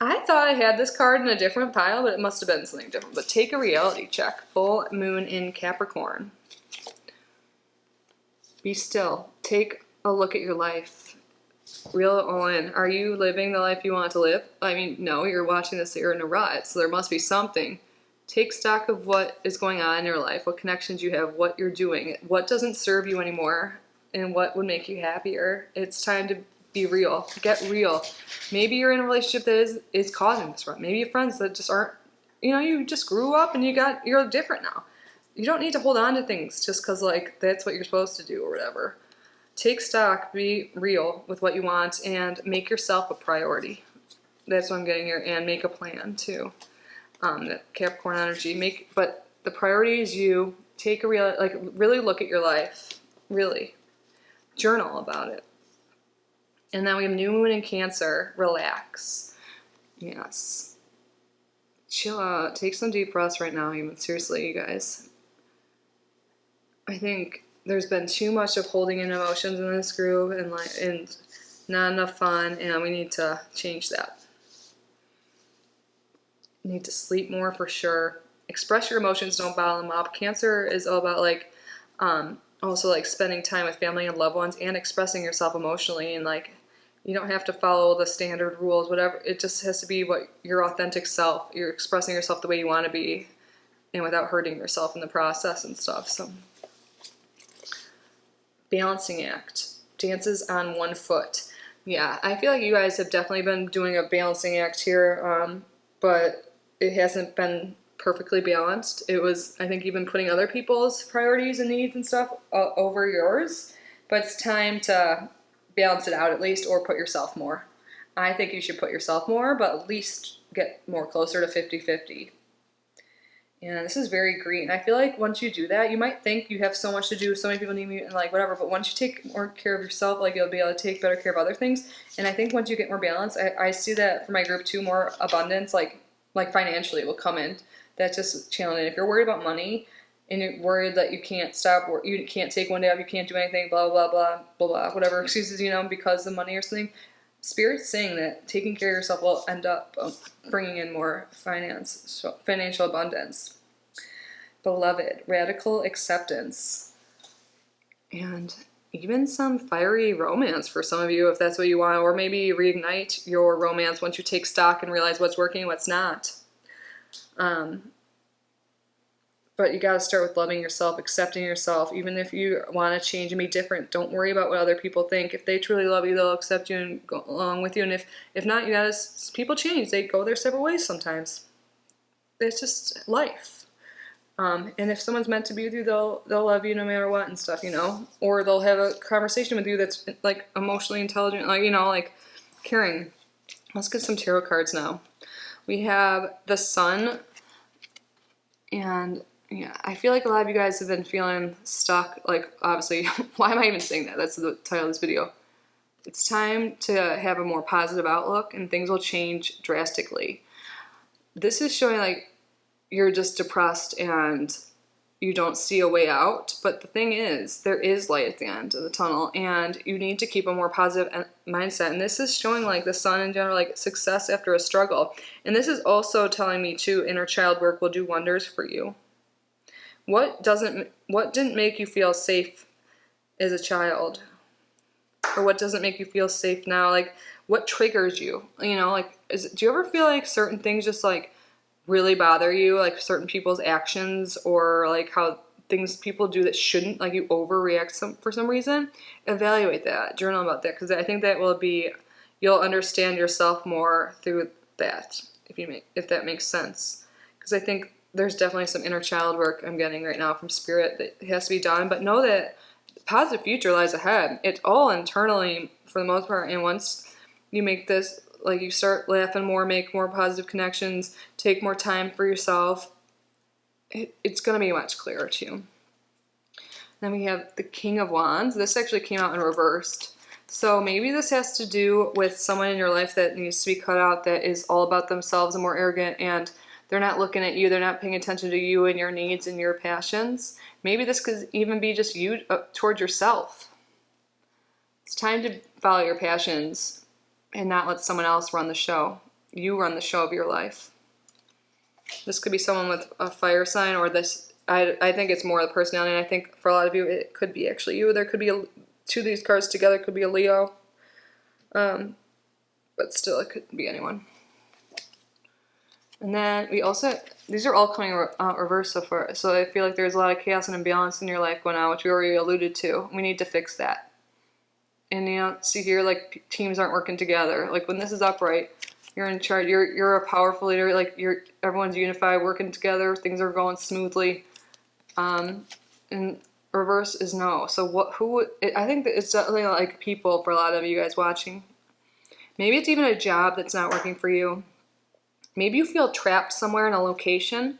I thought I had this card in a different pile, but it must have been something different. But take a reality check. Full moon in Capricorn. Be still. Take a look at your life. Reel it all in. Are you living the life you want to live? I mean, no, you're watching this, you're in a rut, so there must be something. Take stock of what is going on in your life, what connections you have, what you're doing, what doesn't serve you anymore, and what would make you happier. It's time to be real. Get real. Maybe you're in a relationship that is causing this rut. Maybe you have friends that just aren't, you just grew up and you're different now. You don't need to hold on to things just because, like, that's what you're supposed to do or whatever. Take stock, be real with what you want, and make yourself a priority. That's what I'm getting here. And make a plan too. That Capricorn energy. But the priority is you. Take a really look at your life. Really. Journal about it. And then we have new moon in Cancer. Relax. Yes. Chill out. Take some deep breaths right now. Even seriously, you guys. I think there's been too much of holding in emotions in this group, and not enough fun, and we need to change that. You need to sleep more for sure. Express your emotions, don't bottle them up. Cancer is all about also like spending time with family and loved ones and expressing yourself emotionally, and like, you don't have to follow the standard rules, whatever. It just has to be your authentic self. You're expressing yourself the way you want to be, and without hurting yourself in the process and stuff. So, balancing act. Dances on one foot. Yeah, I feel like you guys have definitely been doing a balancing act here, but it hasn't been perfectly balanced. It was, I think, you've been putting other people's priorities and needs and stuff over yours, but it's time to balance it out at least, or put yourself more. I think you should put yourself more, but at least get more closer to 50-50. And this is very green. I feel like once you do that, you might think you have so much to do, so many people need me, and like whatever, but once you take more care of yourself, like, you'll be able to take better care of other things. And I think once you get more balance, I see that for my group too, more abundance, like financially will come in. That's just challenging. If you're worried about money and you're worried that you can't stop, or you can't take one day off, you can't do anything, blah, blah, blah, blah, blah, whatever excuses, because of money or something, Spirit's saying that taking care of yourself will end up bringing in more financial abundance. Beloved, radical acceptance. And even some fiery romance for some of you, if that's what you want, or maybe reignite your romance once you take stock and realize what's working and what's not. But you got to start with loving yourself, accepting yourself, even if you want to change and be different. Don't worry about what other people think. If they truly love you, they'll accept you and go along with you. And if not, you got to, people change. They go their separate ways sometimes. It's just life. And if someone's meant to be with you, they'll love you no matter what and stuff, or they'll have a conversation with you that's like emotionally intelligent, like caring. Let's get some tarot cards now. We have the Sun, and yeah, I feel like a lot of you guys have been feeling stuck. Like, obviously, why am I even saying that? That's the title of this video. It's time to have a more positive outlook, and things will change drastically. This is showing like you're just depressed and you don't see a way out. But the thing is, there is light at the end of the tunnel, and you need to keep a more positive mindset. And this is showing like the Sun in general, like success after a struggle. And this is also telling me too, inner child work will do wonders for you. What didn't make you feel safe as a child? Or what doesn't make you feel safe now? Like, what triggers you? You know, like, do you ever feel like certain things just, like, really bother you? Like, certain people's actions, or, like, how things people do that shouldn't, like, you overreact for some reason? Evaluate that. Journal about that, because I think that you'll understand yourself more through that, if that makes sense. Because I think there's definitely some inner child work I'm getting right now from Spirit that has to be done. But know that positive future lies ahead. It's all internally for the most part. And once you make this, like, you start laughing more, make more positive connections, take more time for yourself, it's going to be much clearer to you. Then we have the King of Wands. This actually came out in reversed. So maybe this has to do with someone in your life that needs to be cut out, that is all about themselves and more arrogant, and they're not looking at you. They're not paying attention to you and your needs and your passions. Maybe this could even be just you toward yourself. It's time to follow your passions and not let someone else run the show. You run the show of your life. This could be someone with a fire sign, or this, I think it's more the personality, and I think for a lot of you, it could be actually you. There could be two of these cards together, could be a Leo. But still, it could be anyone. And then we also, these are all coming reverse so far. So I feel like there's a lot of chaos and imbalance in your life going on, which we already alluded to. We need to fix that. And you know, see here, like, teams aren't working together. Like, when this is upright, you're in charge. You're a powerful leader. Like, everyone's unified, working together. Things are going smoothly. And reverse is no. So I think that it's definitely like people for a lot of you guys watching. Maybe it's even a job that's not working for you. Maybe you feel trapped somewhere in a location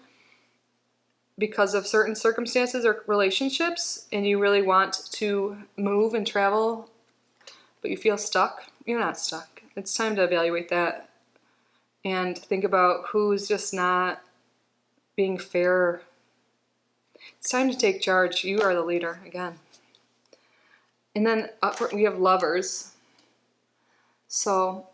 because of certain circumstances or relationships, and you really want to move and travel, but you feel stuck. You're not stuck. It's time to evaluate that and think about who's just not being fair. It's time to take charge. You are the leader again. And then we have Lovers. So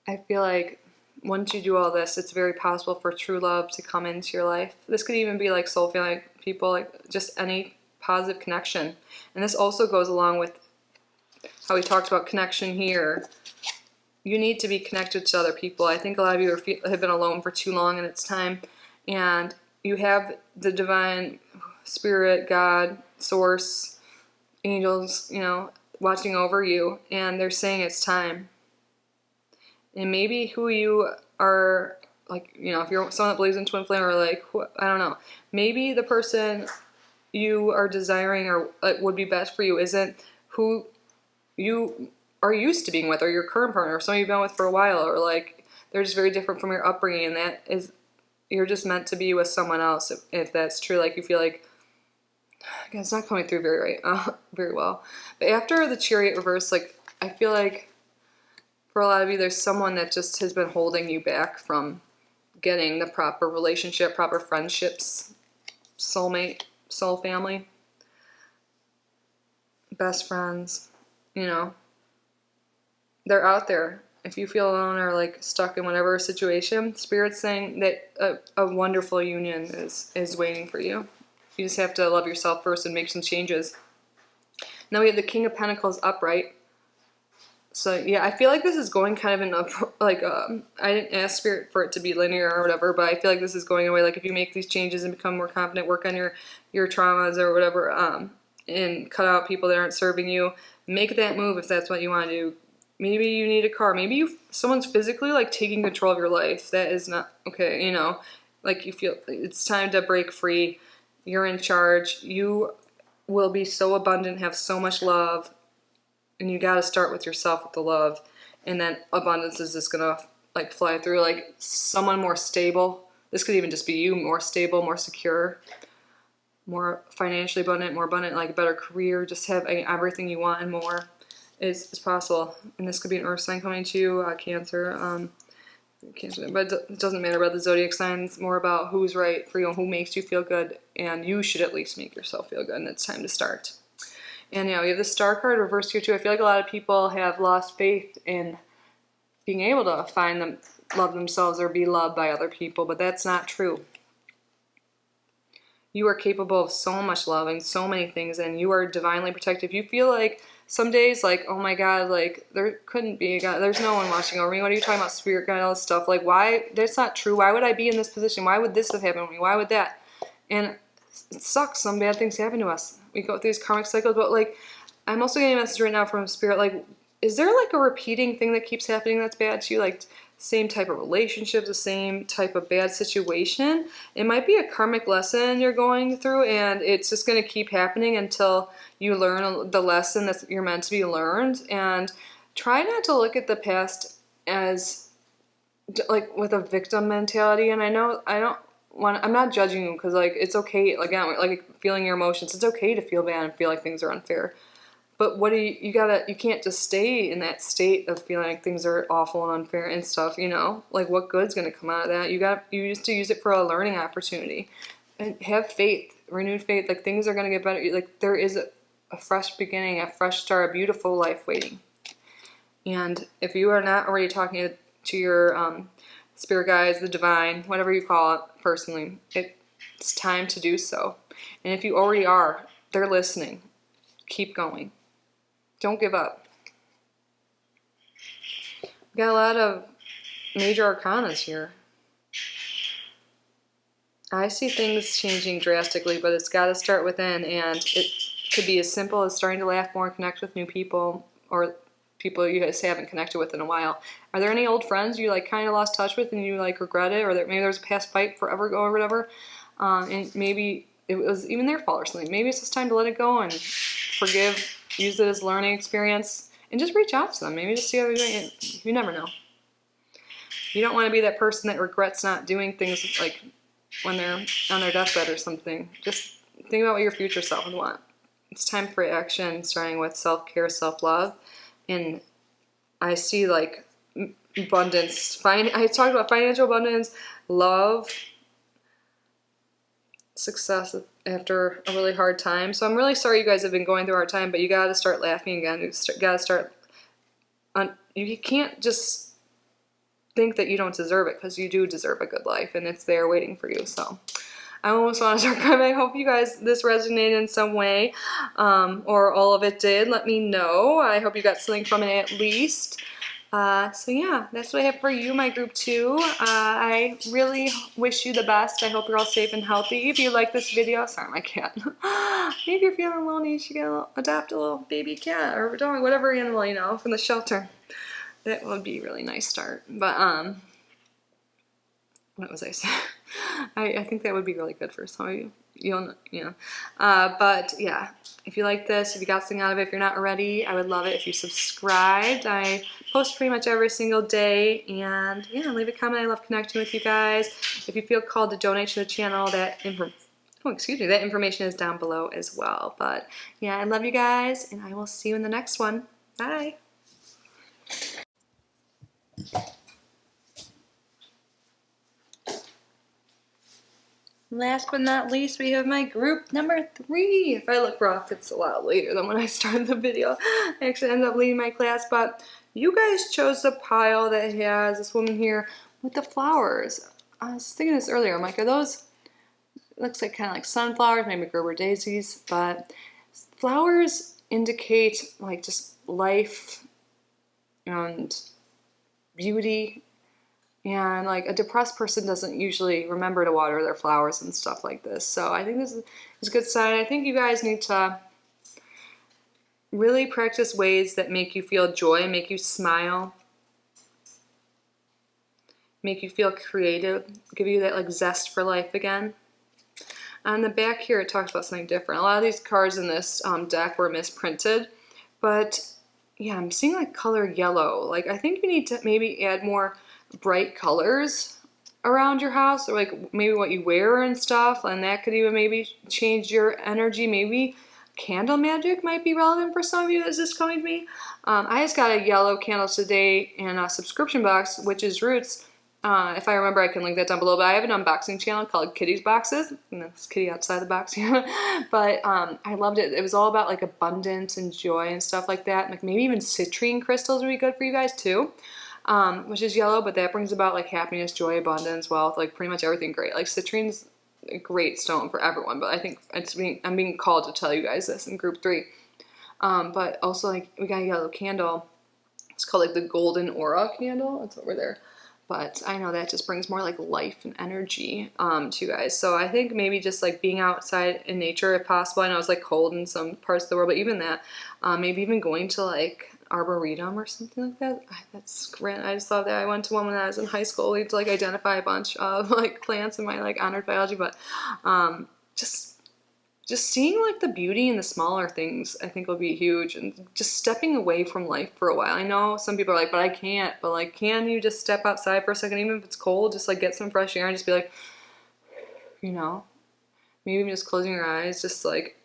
I feel like once you do all this, it's very possible for true love to come into your life. This could even be like soul family people, like just any positive connection. And this also goes along with how we talked about connection here. You need to be connected to other people. I think a lot of you have been alone for too long, and it's time. And you have the divine spirit, God, source, angels, you know, watching over you, and they're saying it's time. And maybe who you are, like, you know, if you're someone that believes in twin flame, or like, I don't know, maybe the person you are desiring or would be best for you isn't who you are used to being with, or your current partner, or someone you've been with for a while, or like they're just very different from your upbringing, and that is, you're just meant to be with someone else, if that's true. Like, you feel like, again, it's not coming through very well. But after the Chariot reverse, like, I feel like for a lot of you, there's someone that just has been holding you back from getting the proper relationship, proper friendships, soulmate, soul family, best friends, you know. They're out there. If you feel alone or like stuck in whatever situation, Spirit's saying that a wonderful union is waiting for you. You just have to love yourself first and make some changes. Now we have the King of Pentacles upright. So yeah, I feel like this is going kind of in a, like, I didn't ask Spirit for it to be linear or whatever, but I feel like this is going away. Like, if you make these changes and become more confident, work on your traumas or whatever, and cut out people that aren't serving you, make that move if that's what you want to do. Maybe you need a car. Maybe someone's physically, like, taking control of your life. That is not okay, you know. Like, you feel it's time to break free. You're in charge. You will be so abundant, have so much love. And you got to start with yourself with the love. And then abundance is just going to, like, fly through. Like, someone more stable. This could even just be you, more stable, more secure, more financially abundant, like a better career. Just have everything you want and more is possible. And this could be an earth sign coming to you, Cancer. But it doesn't matter about the zodiac signs. It's more about who's right for you and who makes you feel good. And you should at least make yourself feel good. And it's time to start. And, you know, you have the Star card reversed here too. I feel like a lot of people have lost faith in being able to find love themselves or be loved by other people, but that's not true. You are capable of so much love and so many things, and you are divinely protected. If you feel like some days, like, oh my God, like, there couldn't be a God, there's no one watching over me, what are you talking about, spirit guide, all this stuff, like, why, that's not true, why would I be in this position, why would this have happened to me, why would that, and it sucks, some bad things happen to us, we go through these karmic cycles, but, like, I'm also getting a message right now from spirit, like, is there, like, a repeating thing that keeps happening that's bad to you, like, same type of relationships, the same type of bad situation? It might be a karmic lesson you're going through, and it's just going to keep happening until you learn the lesson that you're meant to be learned. And try not to look at the past as like with a victim mentality. And I know I'm not judging you, because like it's okay, like again, like feeling your emotions, it's okay to feel bad and feel like things are unfair. But what do you can't just stay in that state of feeling like things are awful and unfair and stuff, you know? Like, what good's gonna come out of that? You used to use it for a learning opportunity. And have faith, renewed faith, like things are gonna get better. Like, there is a fresh beginning, a fresh start, a beautiful life waiting. And if you are not already talking to your spirit guides, the divine, whatever you call it personally, it's time to do so. And if you already are, they're listening. Keep going. Don't give up. We got a lot of major arcanas here. I see things changing drastically, but it's got to start within, and it could be as simple as starting to laugh more and connect with new people, or people you guys haven't connected with in a while. Are there any old friends you like kind of lost touch with and you like regret it, or maybe there was a past fight forever ago or whatever, and maybe it was even their fault or something. Maybe it's just time to let it go and forgive, use it as learning experience, and just reach out to them. Maybe just see how they're doing it. You never know. You don't want to be that person that regrets not doing things like when they're on their deathbed or something. Just think about what your future self would want. It's time for action, starting with self-care, self-love. And I see like abundance. I talked about financial abundance, love, success after a really hard time. So I'm really sorry you guys have been going through a hard time, but you got to start laughing again. You got to start. You can't just think that you don't deserve it, because you do deserve a good life, and it's there waiting for you. So I almost want to start crying. I hope you guys, this resonated in some way, or all of it did. Let me know. I hope you got something from it at least. So yeah, that's what I have for you, my group 2. I really wish you the best. I hope you're all safe and healthy. If you like this video, sorry, my cat. Maybe you're feeling lonely, you should adopt a little baby cat or dog, whatever animal, you know, from the shelter. That would be a really nice start. But, what was I saying? I think that would be really good for some of you. But yeah, if you like this, if you got something out of it, if you're not already, I would love it if you subscribed. I post pretty much every single day, and yeah, leave a comment. I love connecting with you guys. If you feel called to donate to the channel, that information is down below as well. But yeah, I love you guys, and I will see you in the next one. Bye. Last but not least, we have my group number 3. If I look rough, it's a lot later than when I started the video. I actually ended up leading my class, but you guys chose the pile that has this woman here with the flowers. I was thinking this earlier. I'm like, are those, looks like kind of like sunflowers, maybe Gerber daisies, but flowers indicate like just life and beauty. And like a depressed person doesn't usually remember to water their flowers and stuff like this. So I think this is a good sign. I think you guys need to really practice ways that make you feel joy, make you smile, make you feel creative, give you that like zest for life again. On the back here, it talks about something different. A lot of these cards in this deck were misprinted, but yeah, I'm seeing like color yellow. Like I think you need to maybe add more bright colors around your house, or like maybe what you wear and stuff, and that could even maybe change your energy. Maybe candle magic might be relevant for some of you that's just coming to me. I just got a yellow candles today in a subscription box, which is Roots. If I remember, I can link that down below, but I have an unboxing channel called Kitty's Boxes, and that's Kitty Outside the Box. But I loved it. It was all about like abundance and joy and stuff like that. Like maybe even citrine crystals would be good for you guys too. which is yellow, but that brings about like happiness, joy, abundance, wealth, like pretty much everything great. Like citrine's a great stone for everyone, but I think I'm being called to tell you guys this in group 3. But also like we got a yellow candle. It's called like the golden aura candle. That's over there. But I know that just brings more like life and energy to you guys. So I think maybe just like being outside in nature if possible. I know it's like cold in some parts of the world, but even that, maybe even going to like arboretum or something like that. That's great. I just love that. I went to one when I was in high school. We had to like identify a bunch of like plants in my like honored biology, but just seeing like the beauty in the smaller things I think will be huge, and just stepping away from life for a while. I know some people are like, but I can't, but like, can you just step outside for a second, even if it's cold, just like get some fresh air and just be like, you know, maybe even just closing your eyes, just like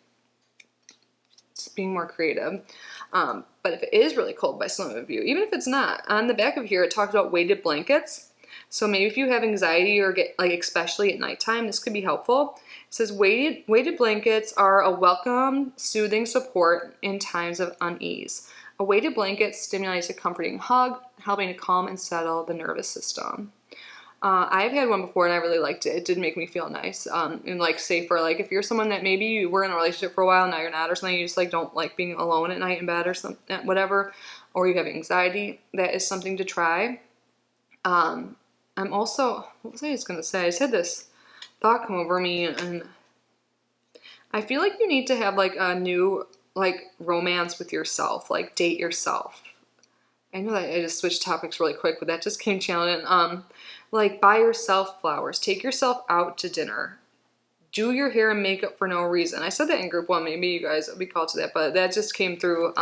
just being more creative. But if it is really cold by some of you, even if it's not, on the back of here it talks about weighted blankets. So maybe if you have anxiety or get like especially at nighttime, this could be helpful. It says weighted blankets are a welcome, soothing support in times of unease. A weighted blanket stimulates a comforting hug, helping to calm and settle the nervous system. I've had one before and I really liked it. It did make me feel nice and like safer. Like if you're someone that maybe you were in a relationship for a while, now you're not, or something, you just like don't like being alone at night in bed or something, whatever, or you have anxiety, that is something to try. I'm also, what was I just going to say? I just had this thought come over me, and I feel like you need to have like a new like romance with yourself, like date yourself. I know that I just switched topics really quick, but that just came challenging. Like buy yourself flowers, take yourself out to dinner, do your hair and makeup for no reason. I said that in group 1, maybe you guys will be called to that, but that just came through.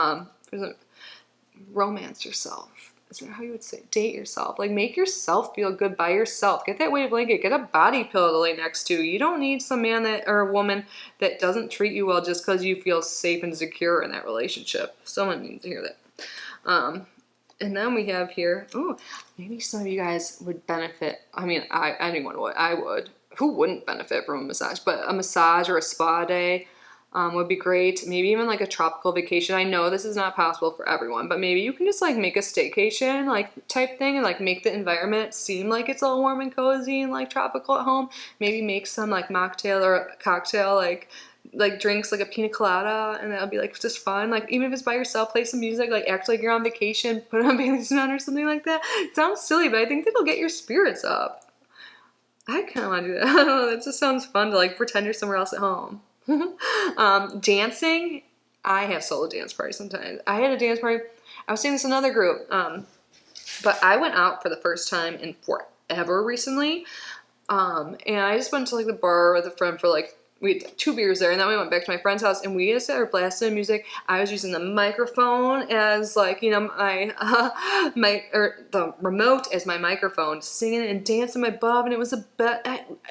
Romance yourself. Is that how you would say? Date yourself. Like make yourself feel good by yourself. Get that weighted blanket. Get a body pillow to lay next to. You don't need some man that or a woman that doesn't treat you well just because you feel safe and secure in that relationship. Someone needs to hear that. And then we have here, oh, maybe some of you guys would benefit. I mean, anyone would. I would. Who wouldn't benefit from a massage? But a massage or a spa day would be great. Maybe even like a tropical vacation. I know this is not possible for everyone, but maybe you can just like make a staycation like type thing and like make the environment seem like it's all warm and cozy and like tropical at home. Maybe make some like mocktail or cocktail like drinks, like a pina colada, and that'll be like just fun. Like even if it's by yourself, play some music, like act like you're on vacation, put on bathing suit on or something like that. It sounds silly, but I think that'll get your spirits up. I kind of want to do that. I don't know, that just sounds fun to like pretend you're somewhere else at home. Dancing, I have solo dance parties sometimes. I had a dance party, I was saying this in another group, but I went out for the first time in forever recently, and I just went to like the bar with a friend for like, we had 2 beers there, and then we went back to my friend's house, and we just started blasting music. I was using the microphone as like, you know, the remote as my microphone, singing and dancing my butt, and it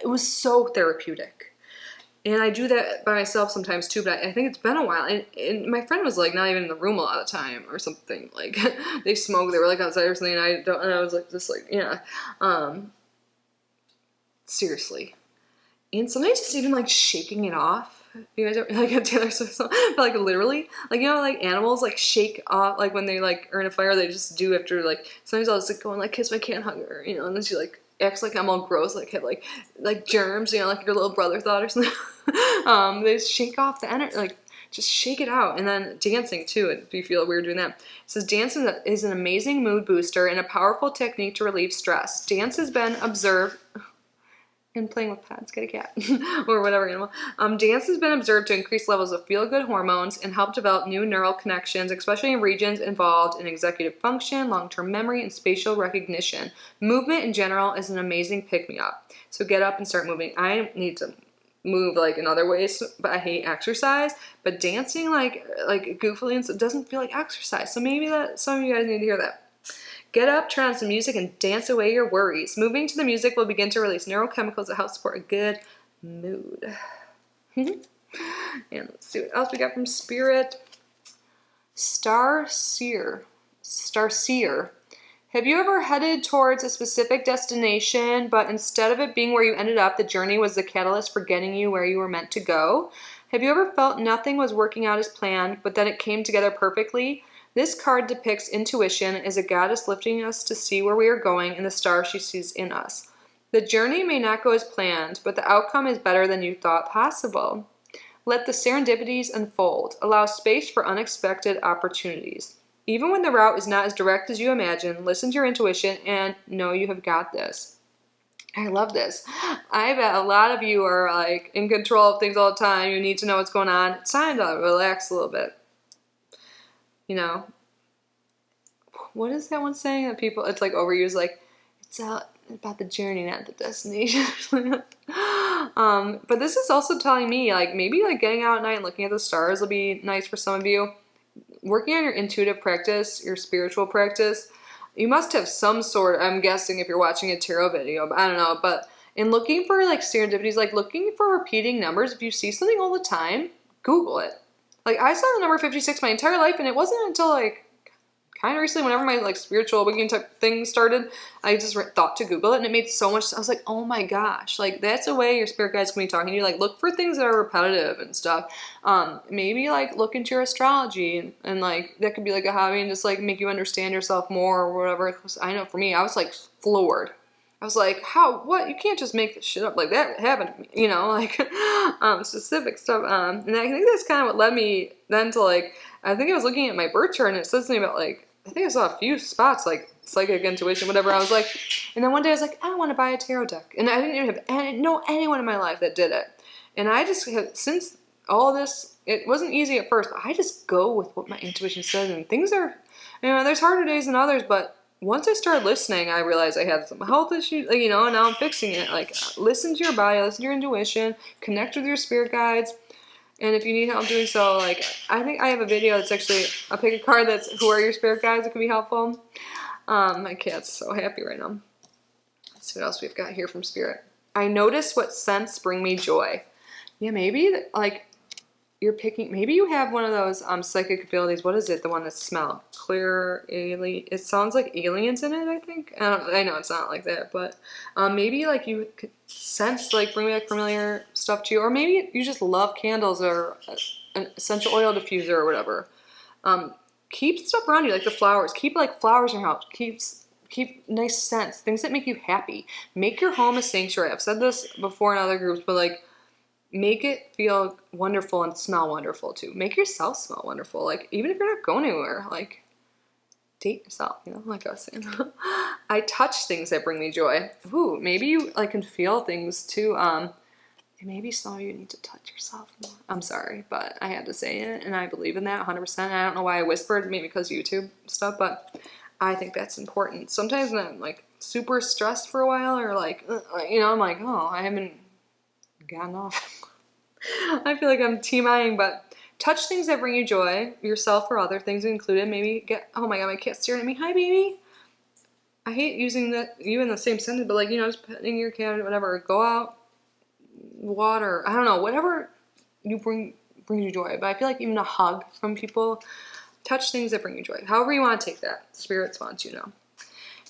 was so therapeutic. And I do that by myself sometimes too, but I think it's been a while. And my friend was like not even in the room a lot of the time or something. Like they smoked, they were like outside or something, and I was like just like, yeah. Seriously. And sometimes just even like shaking it off. You guys ever like a Taylor Swift song? But like literally, like you know, like animals like shake off, like when they like are in a fire, they just do after like. Sometimes I'll just like go and like kiss my cat and hug her, you know, and then she like acts like I'm all gross, like have like germs, you know, like your little brother thought or something. They just shake off the energy, like just shake it out. And then dancing too, if you feel weird doing that. It says dancing is an amazing mood booster and a powerful technique to relieve stress. Dance has been observed. And playing with pets, get a cat, or whatever animal. Dance has been observed to increase levels of feel-good hormones and help develop new neural connections, especially in regions involved in executive function, long-term memory, and spatial recognition. Movement in general is an amazing pick-me-up. So get up and start moving. I need to move like in other ways, but I hate exercise. But dancing like goofily and so doesn't feel like exercise. So maybe that some of you guys need to hear that. Get up, turn on some music, and dance away your worries. Moving to the music will begin to release neurochemicals that help support a good mood. And let's see what else we got from Spirit. Starseer. Have you ever headed towards a specific destination, but instead of it being where you ended up, the journey was the catalyst for getting you where you were meant to go? Have you ever felt nothing was working out as planned, but then it came together perfectly? This card depicts intuition as a goddess lifting us to see where we are going and the star she sees in us. The journey may not go as planned, but the outcome is better than you thought possible. Let the serendipities unfold. Allow space for unexpected opportunities. Even when the route is not as direct as you imagine, listen to your intuition and know you have got this. I love this. I bet a lot of you are like in control of things all the time. You need to know what's going on. It's time to relax a little bit. You know, what is that one saying that people, it's like overused, like, it's about the journey, not the destination. But this is also telling me, like, maybe like getting out at night and looking at the stars will be nice for some of you. Working on your intuitive practice, your spiritual practice, you must have some sort, I'm guessing if you're watching a tarot video, but I don't know, but in looking for like serendipities, like looking for repeating numbers, if you see something all the time, Google it. Like, I saw the number 56 my entire life, and it wasn't until like kind of recently, whenever my like spiritual awakening type thing started, I just thought to Google it, and it made so much. I was like, oh my gosh, like that's a way your spirit guides can be talking to you. Like, look for things that are repetitive and stuff. Maybe like look into your astrology, and like that could be like a hobby and just like make you understand yourself more or whatever. 'Cause I know for me, I was like floored. I was like, how, what? You can't just make this shit up. Like, that happened to me, you know, like, specific stuff. And I think that's kind of what led me then to, like, I think I was looking at my birth chart, and it says something about, like, I think I saw a few spots, like, psychic intuition, whatever. I was like, and then one day I was like, I want to buy a tarot deck. And I didn't even know anyone in my life that did it. And I just have, since all this, it wasn't easy at first, but I just go with what my intuition says. And things are, you know, there's harder days than others, but once I started listening, I realized I had some health issues, you know, and now I'm fixing it. Like, listen to your body, listen to your intuition, connect with your spirit guides, and if you need help doing so, like, I think I have a video that's actually, I'll pick a card that's, who are your spirit guides, that can be helpful. My cat's so happy right now. Let's see what else we've got here from spirit. I notice what scents bring me joy. Yeah, maybe, like, you're picking, maybe you have one of those psychic abilities. What is it? The one that smell clear alien. It sounds like aliens in it, I think. I know it's not like that, but maybe like you could sense, like, bring back familiar stuff to you, or maybe you just love candles or an essential oil diffuser or whatever. Keep stuff around you, like the flowers. Keep like flowers in your house. Keep nice scents, things that make you happy. Make your home a sanctuary. I've said this before in other groups, but like, make it feel wonderful and smell wonderful too. Make yourself smell wonderful. Like, even if you're not going anywhere, like, date yourself, you know, like I was saying. I touch things that bring me joy. Ooh, maybe you like can feel things too. And maybe some of you need to touch yourself more. I'm sorry, but I had to say it, and I believe in that 100%. I don't know why I whispered, maybe because YouTube stuff, but I think that's important. Sometimes when I'm like super stressed for a while, or like, you know, I'm like, oh, I haven't gotten off. I feel like I'm TMIing, but touch things that bring you joy, yourself or other things included. Maybe oh my god, my cat's staring at me. Hi, baby. I hate using you in the same sentence, but like, you know, just petting your cat or whatever. Go out, water, I don't know, whatever you brings you joy. But I feel like even a hug from people, touch things that bring you joy. However you want to take that. Spirits want you to know.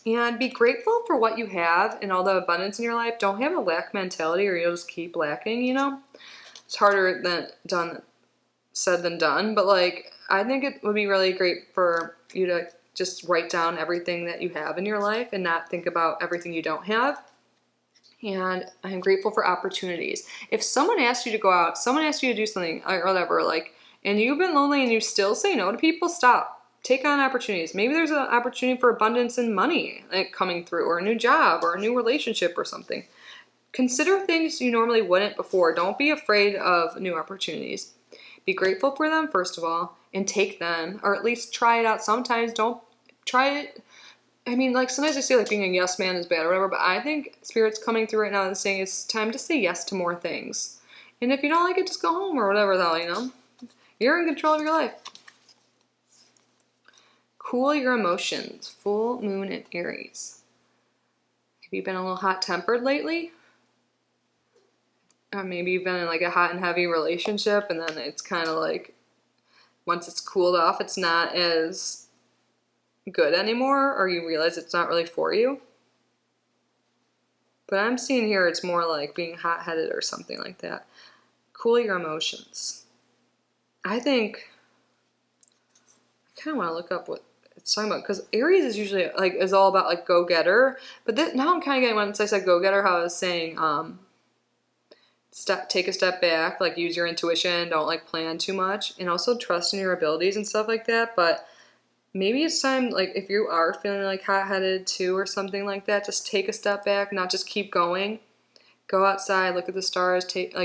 And be grateful for what you have and all the abundance in your life. Don't have a lack mentality, or you'll just keep lacking, you know? It's harder said than done, but like, I think it would be really great for you to just write down everything that you have in your life and not think about everything you don't have. And I'm grateful for opportunities. If someone asks you to go out, someone asks you to do something or whatever, like, and you've been lonely and you still say no to people, stop. Take on opportunities. Maybe there's an opportunity for abundance in money, like, coming through, or a new job, or a new relationship or something. Consider things you normally wouldn't before. Don't be afraid of new opportunities. Be grateful for them, first of all, and take them, or at least try it out. Sometimes don't try it. I mean, like, sometimes I say, like, being a yes man is bad or whatever, but I think Spirit's coming through right now and saying it's time to say yes to more things. And if you don't like it, just go home or whatever, though, you know? You're in control of your life. Cool your emotions. Full moon in Aries. Have you been a little hot-tempered lately? Or maybe you've been in like a hot and heavy relationship, and then it's kind of like, once it's cooled off, it's not as good anymore, or you realize it's not really for you. But I'm seeing here it's more like being hot-headed or something like that. Cool your emotions. I think, kind of want to look up what it's talking about, because Aries is usually like is all about like go-getter, but now I'm kind of getting, once I said go-getter, how I was saying take a step back, like use your intuition, don't like plan too much, and also trust in your abilities and stuff like that. But maybe it's time, like if you are feeling like hot-headed too or something like that, just take a step back, not just keep going. Go outside, look at the stars,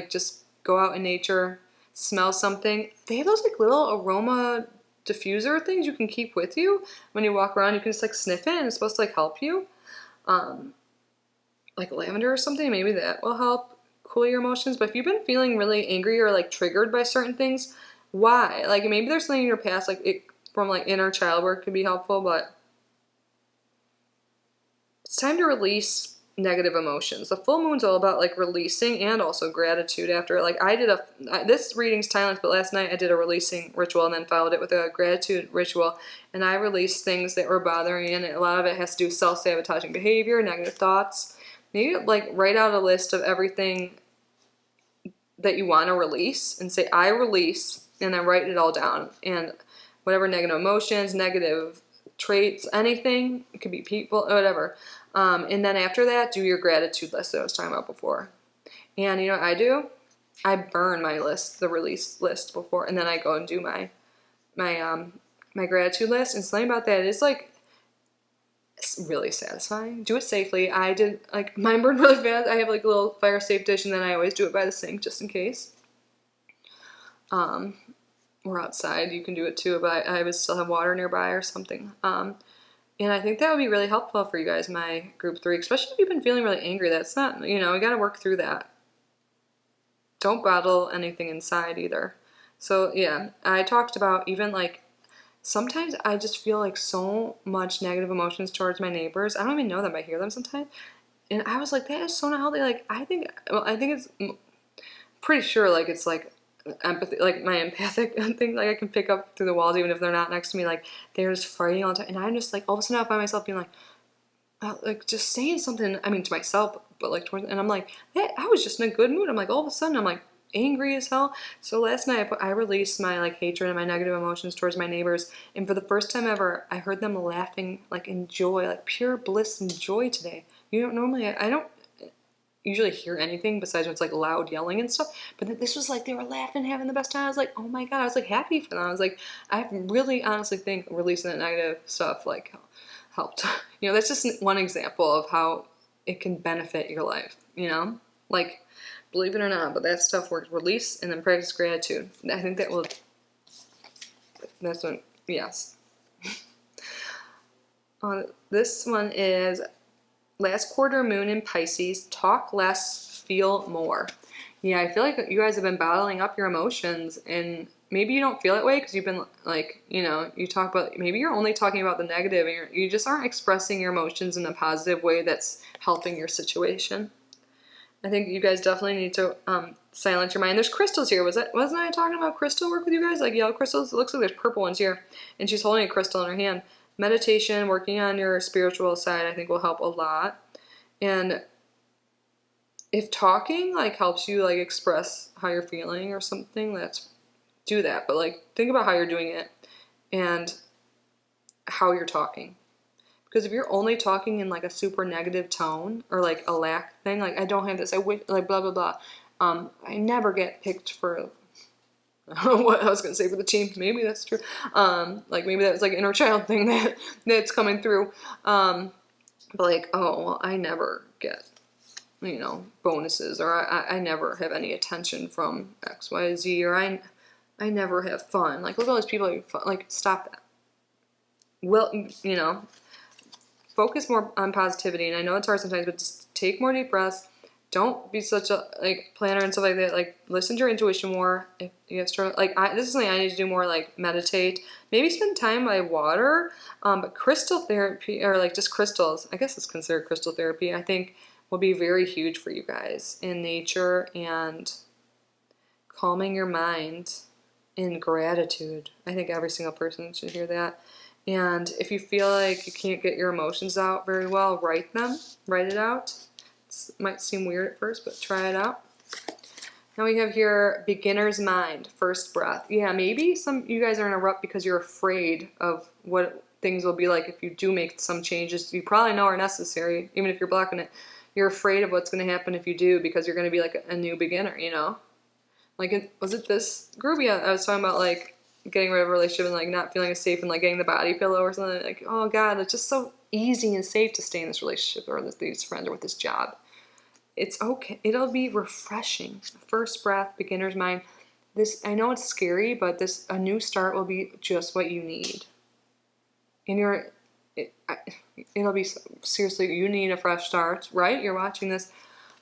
just go out in nature, smell something. They have those like little aroma diffuser things you can keep with you when you walk around. You can just like sniff it, and it's supposed to like help you. Like lavender or something, maybe that will help cool your emotions. But if you've been feeling really angry or like triggered by certain things, why? Like maybe there's something in your past, like it from like inner child work could be helpful, but it's time to release negative emotions. The full moon's all about like releasing and also gratitude after. Like I did this reading's timeless, but last night I did a releasing ritual and then followed it with a gratitude ritual, and I released things that were bothering me, and a lot of it has to do with self-sabotaging behavior, negative thoughts. Maybe like write out a list of everything that you want to release and say I release, and then write it all down, and whatever negative emotions, negative traits, anything, it could be people, whatever. And then after that, do your gratitude list that I was talking about before. And you know what I do? I burn my list, the release list before, and then I go and do my gratitude list. And something about that is like, it's really satisfying. Do it safely. I did, like, mine burned really fast. I have like a little fire safe dish, and then I always do it by the sink just in case. Or outside, you can do it too, but I would still have water nearby or something. And I think that would be really helpful for you guys, my group 3, especially if you've been feeling really angry. That's not, we got to work through that. Don't bottle anything inside either. So yeah, I talked about even like, sometimes I just feel like so much negative emotions towards my neighbors. I don't even know them. I hear them sometimes. And I was like, that is so not healthy. Like, I think it's pretty sure like it's like empathy, like my empathic thing, like I can pick up through the walls even if they're not next to me, like they're just fighting all the time, and I'm just like all of a sudden I find myself being like just saying something, I mean to myself, but like towards, and I'm like, hey, I was just in a good mood. I'm like all of a sudden I'm like angry as hell. So last night I released my like hatred and my negative emotions towards my neighbors, and for the first time ever I heard them laughing like in joy, like pure bliss and joy today. Normally I don't usually hear anything besides when it's like loud yelling and stuff, but this was like they were laughing, having the best time. I was like, oh my god, I was like happy for them. I was like, I really honestly think releasing that negative stuff like helped. That's just one example of how it can benefit your life, like believe it or not, but that stuff works. Release and then practice gratitude. I think that's what, yes. This one is last quarter moon in Pisces, talk less, feel more. Yeah, I feel like you guys have been bottling up your emotions, and maybe you don't feel that way because you've been like, you talk about, maybe you're only talking about the negative, and you just aren't expressing your emotions in a positive way that's helping your situation. I think you guys definitely need to silence your mind. There's crystals here. Wasn't I talking about crystal work with you guys? Like yellow crystals? It looks like there's purple ones here, and she's holding a crystal in her hand. Meditation, working on your spiritual side, I think will help a lot. And if talking like helps you like express how you're feeling or something, do that. But like think about how you're doing it and how you're talking. Because if you're only talking in like a super negative tone or like a lack thing, like I don't have this, I wish, like blah blah blah. I never get picked for. I don't know what I was going to say for the team. Maybe that's true. Like maybe that was like an inner child thing that's coming through. But like, oh, well, I never get, bonuses, or I never have any attention from X, Y, Z, or I never have fun. Like, look at all these people having fun. Like, stop that. Well, focus more on positivity. And I know it's hard sometimes, but just take more deep breaths. Don't be such a like planner and stuff like that. Like listen to your intuition more. If you have struggle, this is something I need to do more. Like meditate. Maybe spend time by water. But crystal therapy or like just crystals. I guess it's considered crystal therapy. I think will be very huge for you guys in nature and calming your mind in gratitude. I think every single person should hear that. And if you feel like you can't get your emotions out very well, write them. Write it out. Might seem weird at first, but try it out. Now we have here beginner's mind, first breath. Yeah, maybe you guys are in a rut because you're afraid of what things will be like if you do make some changes you probably know are necessary, even if you're blocking it. You're afraid of what's going to happen if you do because you're going to be like a new beginner, you know? Like, was it this group? Yeah, I was talking about like getting rid of a relationship and like not feeling as safe and like getting the body pillow or something. Like, oh God, it's just so easy and safe to stay in this relationship or with these friends or with this job. It's okay. It'll be refreshing. First breath, beginner's mind. I know it's scary, but a new start will be just what you need. And it'll be seriously, you need a fresh start, right? You're watching this,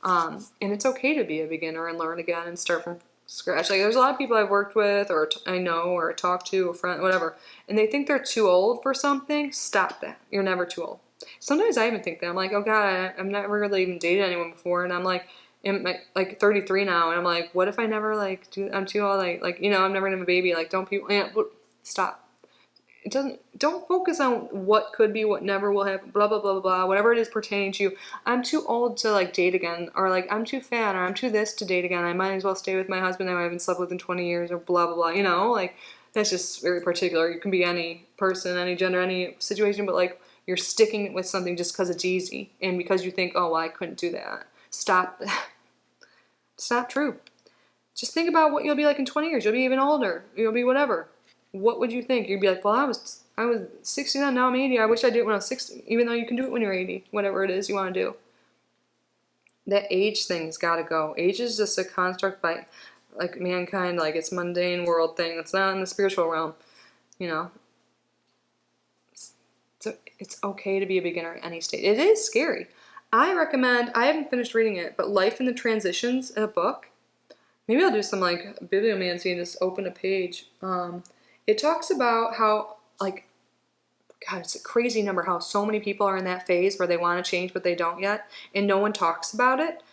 and it's okay to be a beginner and learn again and start from scratch. Like, there's a lot of people I've worked with or I know or talked to, a friend, whatever, and they think they're too old for something. Stop that. You're never too old. Sometimes I even think that. I'm like, oh God, I've never really even dated anyone before, and I'm like, like 33 now, and I'm like, what if I never like I'm too old, like you know, I'm never gonna have a baby. Like, don't people? Stop. Don't focus on what could be, what never will happen, blah blah blah blah blah, whatever it is pertaining to you. I'm too old to like date again, or like I'm too fat, or I'm too this to date again. I might as well stay with my husband that I haven't slept with in 20 years, or blah blah blah. You know, like that's just very particular. You can be any person, any gender, any situation, but like you're sticking with something just because it's easy and because you think, oh well, I couldn't do that. Stop that. It's not true. Just think about what you'll be like in 20 years. You'll be even older. You'll be whatever. What would you think? You'd be like, well, I was 69, now I'm 80. I wish I did it when I was 60. Even though you can do it when you're 80, whatever it is you want to do. That age thing's got to go. Age is just a construct by like mankind, like it's mundane world thing. It's not in the spiritual realm, you know. So it's okay to be a beginner at any stage. It is scary. I recommend, I haven't finished reading it, but Life in the Transitions, a book. Maybe I'll do some like bibliomancy and just open a page. It talks about how, like, God, it's a crazy number how so many people are in that phase where they want to change but they don't yet, and no one talks about it.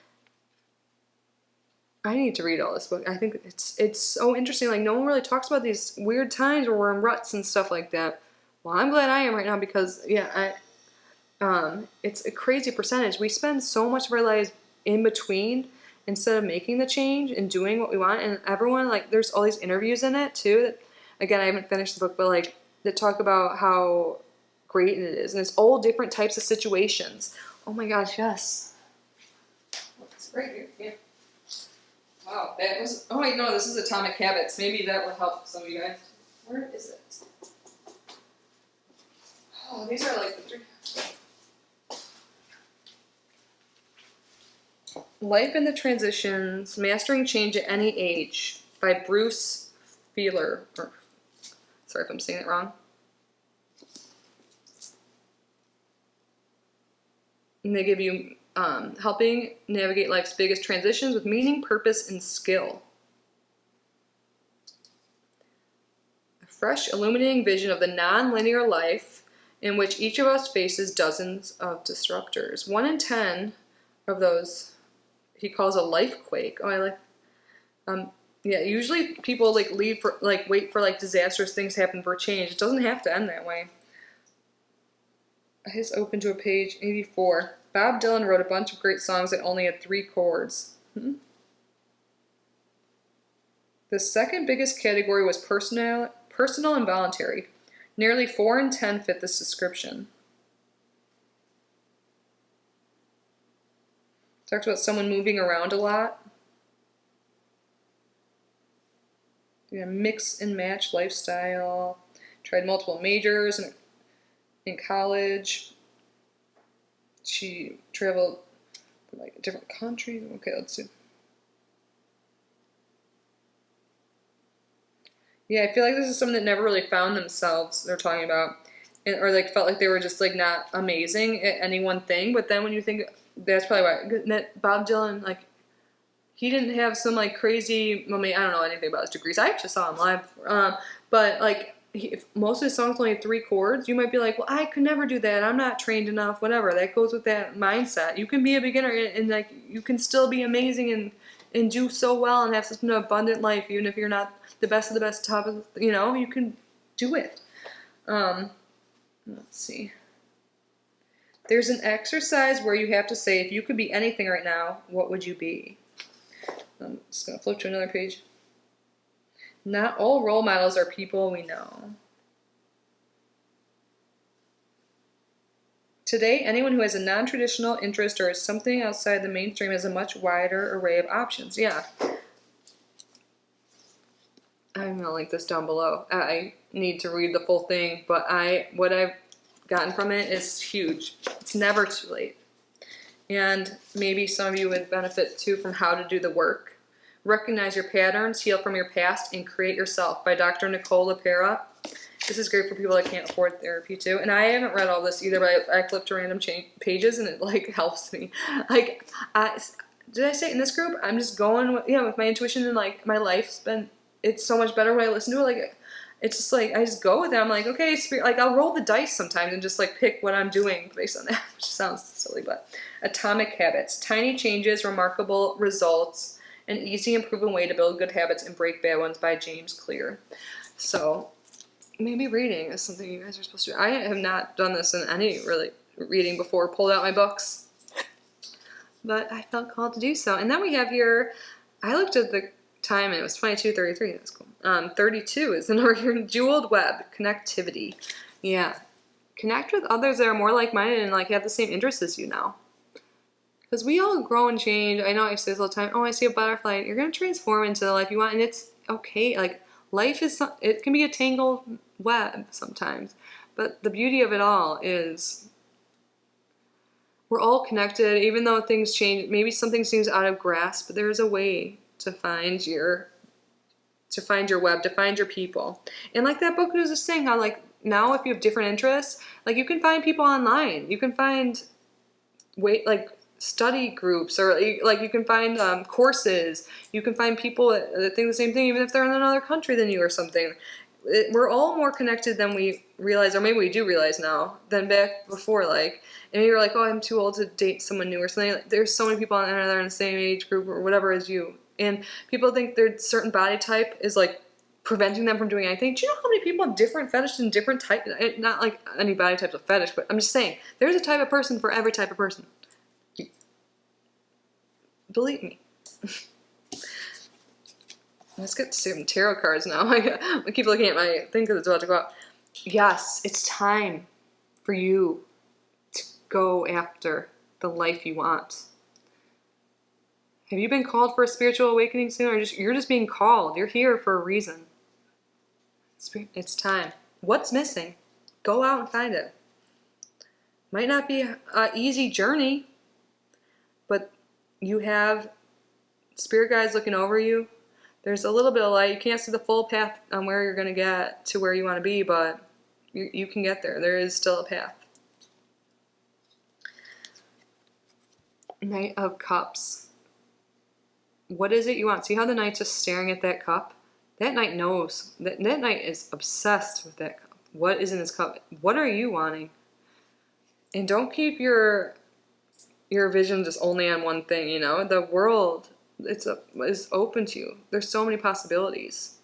I need to read all this book. I think it's so interesting. Like, no one really talks about these weird times where we're in ruts and stuff like that. Well, I'm glad I am right now because, yeah, it's a crazy percentage. We spend so much of our lives in between instead of making the change and doing what we want. And everyone, like, there's all these interviews in it, too, that, again, I haven't finished the book, but, like, that talk about how great it is. And it's all different types of situations. Oh, my gosh, yes. It's right here. Yeah. Wow, that was... Oh, wait, no, this is Atomic Habits. Maybe that will help some of you guys. Where is it? Oh, these are, like, the three... Life in the Transitions, Mastering Change at Any Age by Bruce Feiler. Sorry if I'm saying it wrong. And they give you helping navigate life's biggest transitions with meaning, purpose, and skill. A fresh, illuminating vision of the non-linear life in which each of us faces dozens of disruptors. 1 in 10 of those he calls a life quake. Oh, I like... yeah, usually people like wait for like disastrous things to happen for change. It doesn't have to end that way. I just opened to a page 84. Bob Dylan wrote a bunch of great songs that only had 3 chords. The second biggest category was personal and voluntary. Nearly 4 in 10 fit this description. Talks about someone moving around a lot. Yeah, mix and match lifestyle. Tried multiple majors in college. She traveled to like different countries. Okay, let's see. Yeah, I feel like this is someone that never really found themselves. They're talking about, or like felt like they were just like not amazing at any one thing. But then when you think, that's probably why Bob Dylan, like, he didn't have some like crazy. I mean, I don't know anything about his degrees. I actually saw him live, but like if most of his songs only had 3 chords, you might be like, well, I could never do that. I'm not trained enough. Whatever. That goes with that mindset. You can be a beginner and like you can still be amazing and do so well and have such an abundant life, even if you're not the best of the best, top of, you know, you can do it. Let's see. There's an exercise where you have to say, if you could be anything right now, what would you be? I'm just going to flip to another page. Not all role models are people we know. Today, anyone who has a non-traditional interest or is something outside the mainstream has a much wider array of options. Yeah. I'm going to link this down below. I need to read the full thing, but what I've gotten from it is huge. It's never too late. And maybe some of you would benefit too from How to Do the Work. Recognize your patterns, heal from your past, and create yourself by Dr. Nicole LePera. This is great for people that can't afford therapy too. And I haven't read all this either, but I flipped to random pages and it like helps me. Like, did I say in this group? I'm just going with, with my intuition, and like my life's been, it's so much better when I listen to it. Like, it's just like, I just go with it. I'm like, okay, spirit, like I'll roll the dice sometimes and just like pick what I'm doing based on that, which sounds silly, but Atomic Habits, tiny changes, remarkable results, an easy and proven way to build good habits and break bad ones by James Clear. So maybe reading is something you guys are supposed to do. I have not done this in any really reading before, pulled out my books, but I felt called to do so. And then we have here, I looked at the time and it was 22:33. That's cool. 32 is the number here. Jeweled web, connectivity. Yeah. Connect with others that are more like-minded and like have the same interests as you now. Because we all grow and change. I know I say this all the time. Oh, I see a butterfly. You're going to transform into the life you want. And it's okay. Like, life is, it can be a tangled web sometimes. But the beauty of it all is we're all connected. Even though things change, maybe something seems out of grasp, but there's a way to find your web, to find your people. And like that book was just saying, how like now if you have different interests, like you can find people online. You can find study groups, or like you can find courses. You can find people that think the same thing, even if they're in another country than you or something. We're all more connected than we realize, or maybe we do realize now, than back before. Like, and you're like, oh, I'm too old to date someone new or something. Like, there's so many people on the internet that are in the same age group or whatever as you. And people think their certain body type is like preventing them from doing anything. Do you know how many people have different fetishes and different type? Not like any body type's a fetish, but I'm just saying there's a type of person for every type of person. Believe me. Let's get some tarot cards now. I keep looking at my thing because it's about to go out. Yes, it's time for you to go after the life you want. Have you been called for a spiritual awakening soon, or you're just being called? You're here for a reason. It's time. What's missing? Go out and find it. Might not be an easy journey, but you have spirit guides looking over you. There's a little bit of light. You can't see the full path on where you're going to get to where you want to be, but you can get there. There is still a path. Knight of Cups. What is it you want? See how the knight's just staring at that cup? That knight knows. That knight is obsessed with that cup. What is in this cup? What are you wanting? And don't keep your vision just only on one thing, The world is open to you. There's so many possibilities.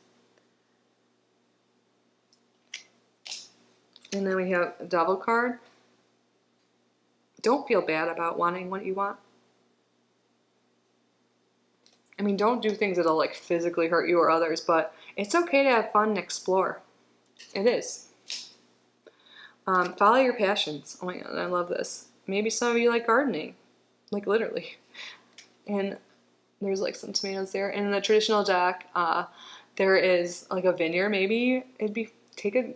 And then we have a Devil card. Don't feel bad about wanting what you want. I mean, don't do things that'll like physically hurt you or others, but it's okay to have fun and explore. It is. Follow your passions. Oh my God, I love this. Maybe some of you like gardening, like literally. And there's like some tomatoes there. And in the traditional deck, there is like a vineyard. Maybe take a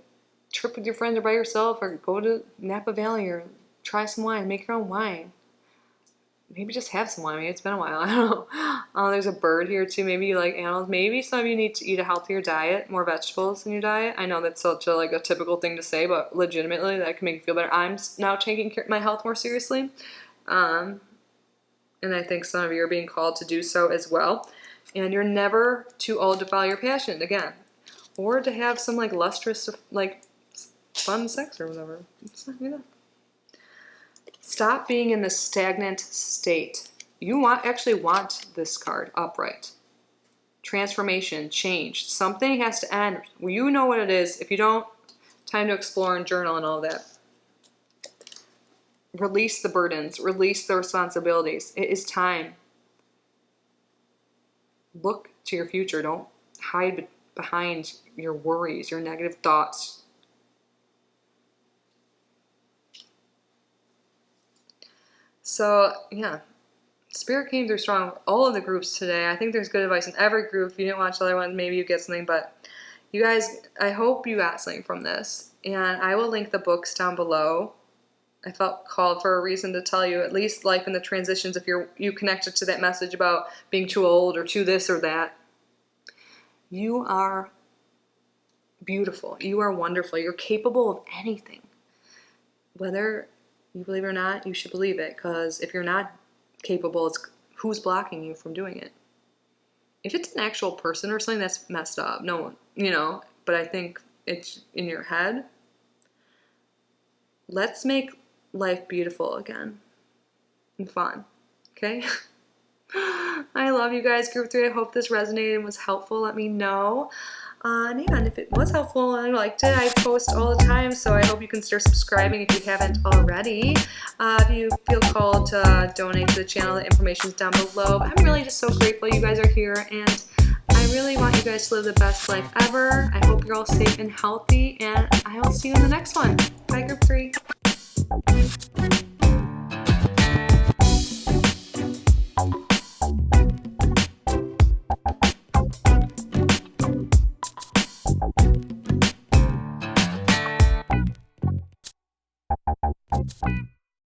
trip with your friends or by yourself, or go to Napa Valley or try some wine, make your own wine. Maybe just have some wine. Maybe it's been a while. I don't know. There's a bird here too. Maybe you like animals. Maybe some of you need to eat a healthier diet, more vegetables in your diet. I know that's such a typical thing to say, but legitimately that can make you feel better. I'm now taking care of my health more seriously. And I think some of you are being called to do so as well. And you're never too old to follow your passion again. Or to have some like lustrous, like fun sex or whatever. Stop being in the stagnant state. You actually want this card upright. Transformation, change. Something has to end. Well, you know what it is. If you don't, time to explore and journal and all that. Release the burdens. Release the responsibilities. It is time. look to your future. Don't hide behind your worries, your negative thoughts. So, yeah. Spirit came through strong with all of the groups today. I think there's good advice in every group. If you didn't watch the other ones, maybe you get something. But you guys, I hope you got something from this. And I will link the books down below. I felt called for a reason to tell you, at least Life in the Transitions, if you connected to that message about being too old or too this or that. You are beautiful. You are wonderful. You're capable of anything. Whether you believe it or not, you should believe it, because if you're not capable, it's who's blocking you from doing it. If it's an actual person or something, that's messed up. No one, but I think it's in your head. Let's make life beautiful again and fun. Okay? I love you guys, group 3. I hope this resonated and was helpful. Let me know. And if it was helpful and you liked it, I post all the time, so I hope you can start subscribing if you haven't already. If you feel called to donate to the channel, the information is down below. But I'm really just so grateful you guys are here, and I really want you guys to live the best life ever. I hope you're all safe and healthy, and I will see you in the next one. Bye, group 3.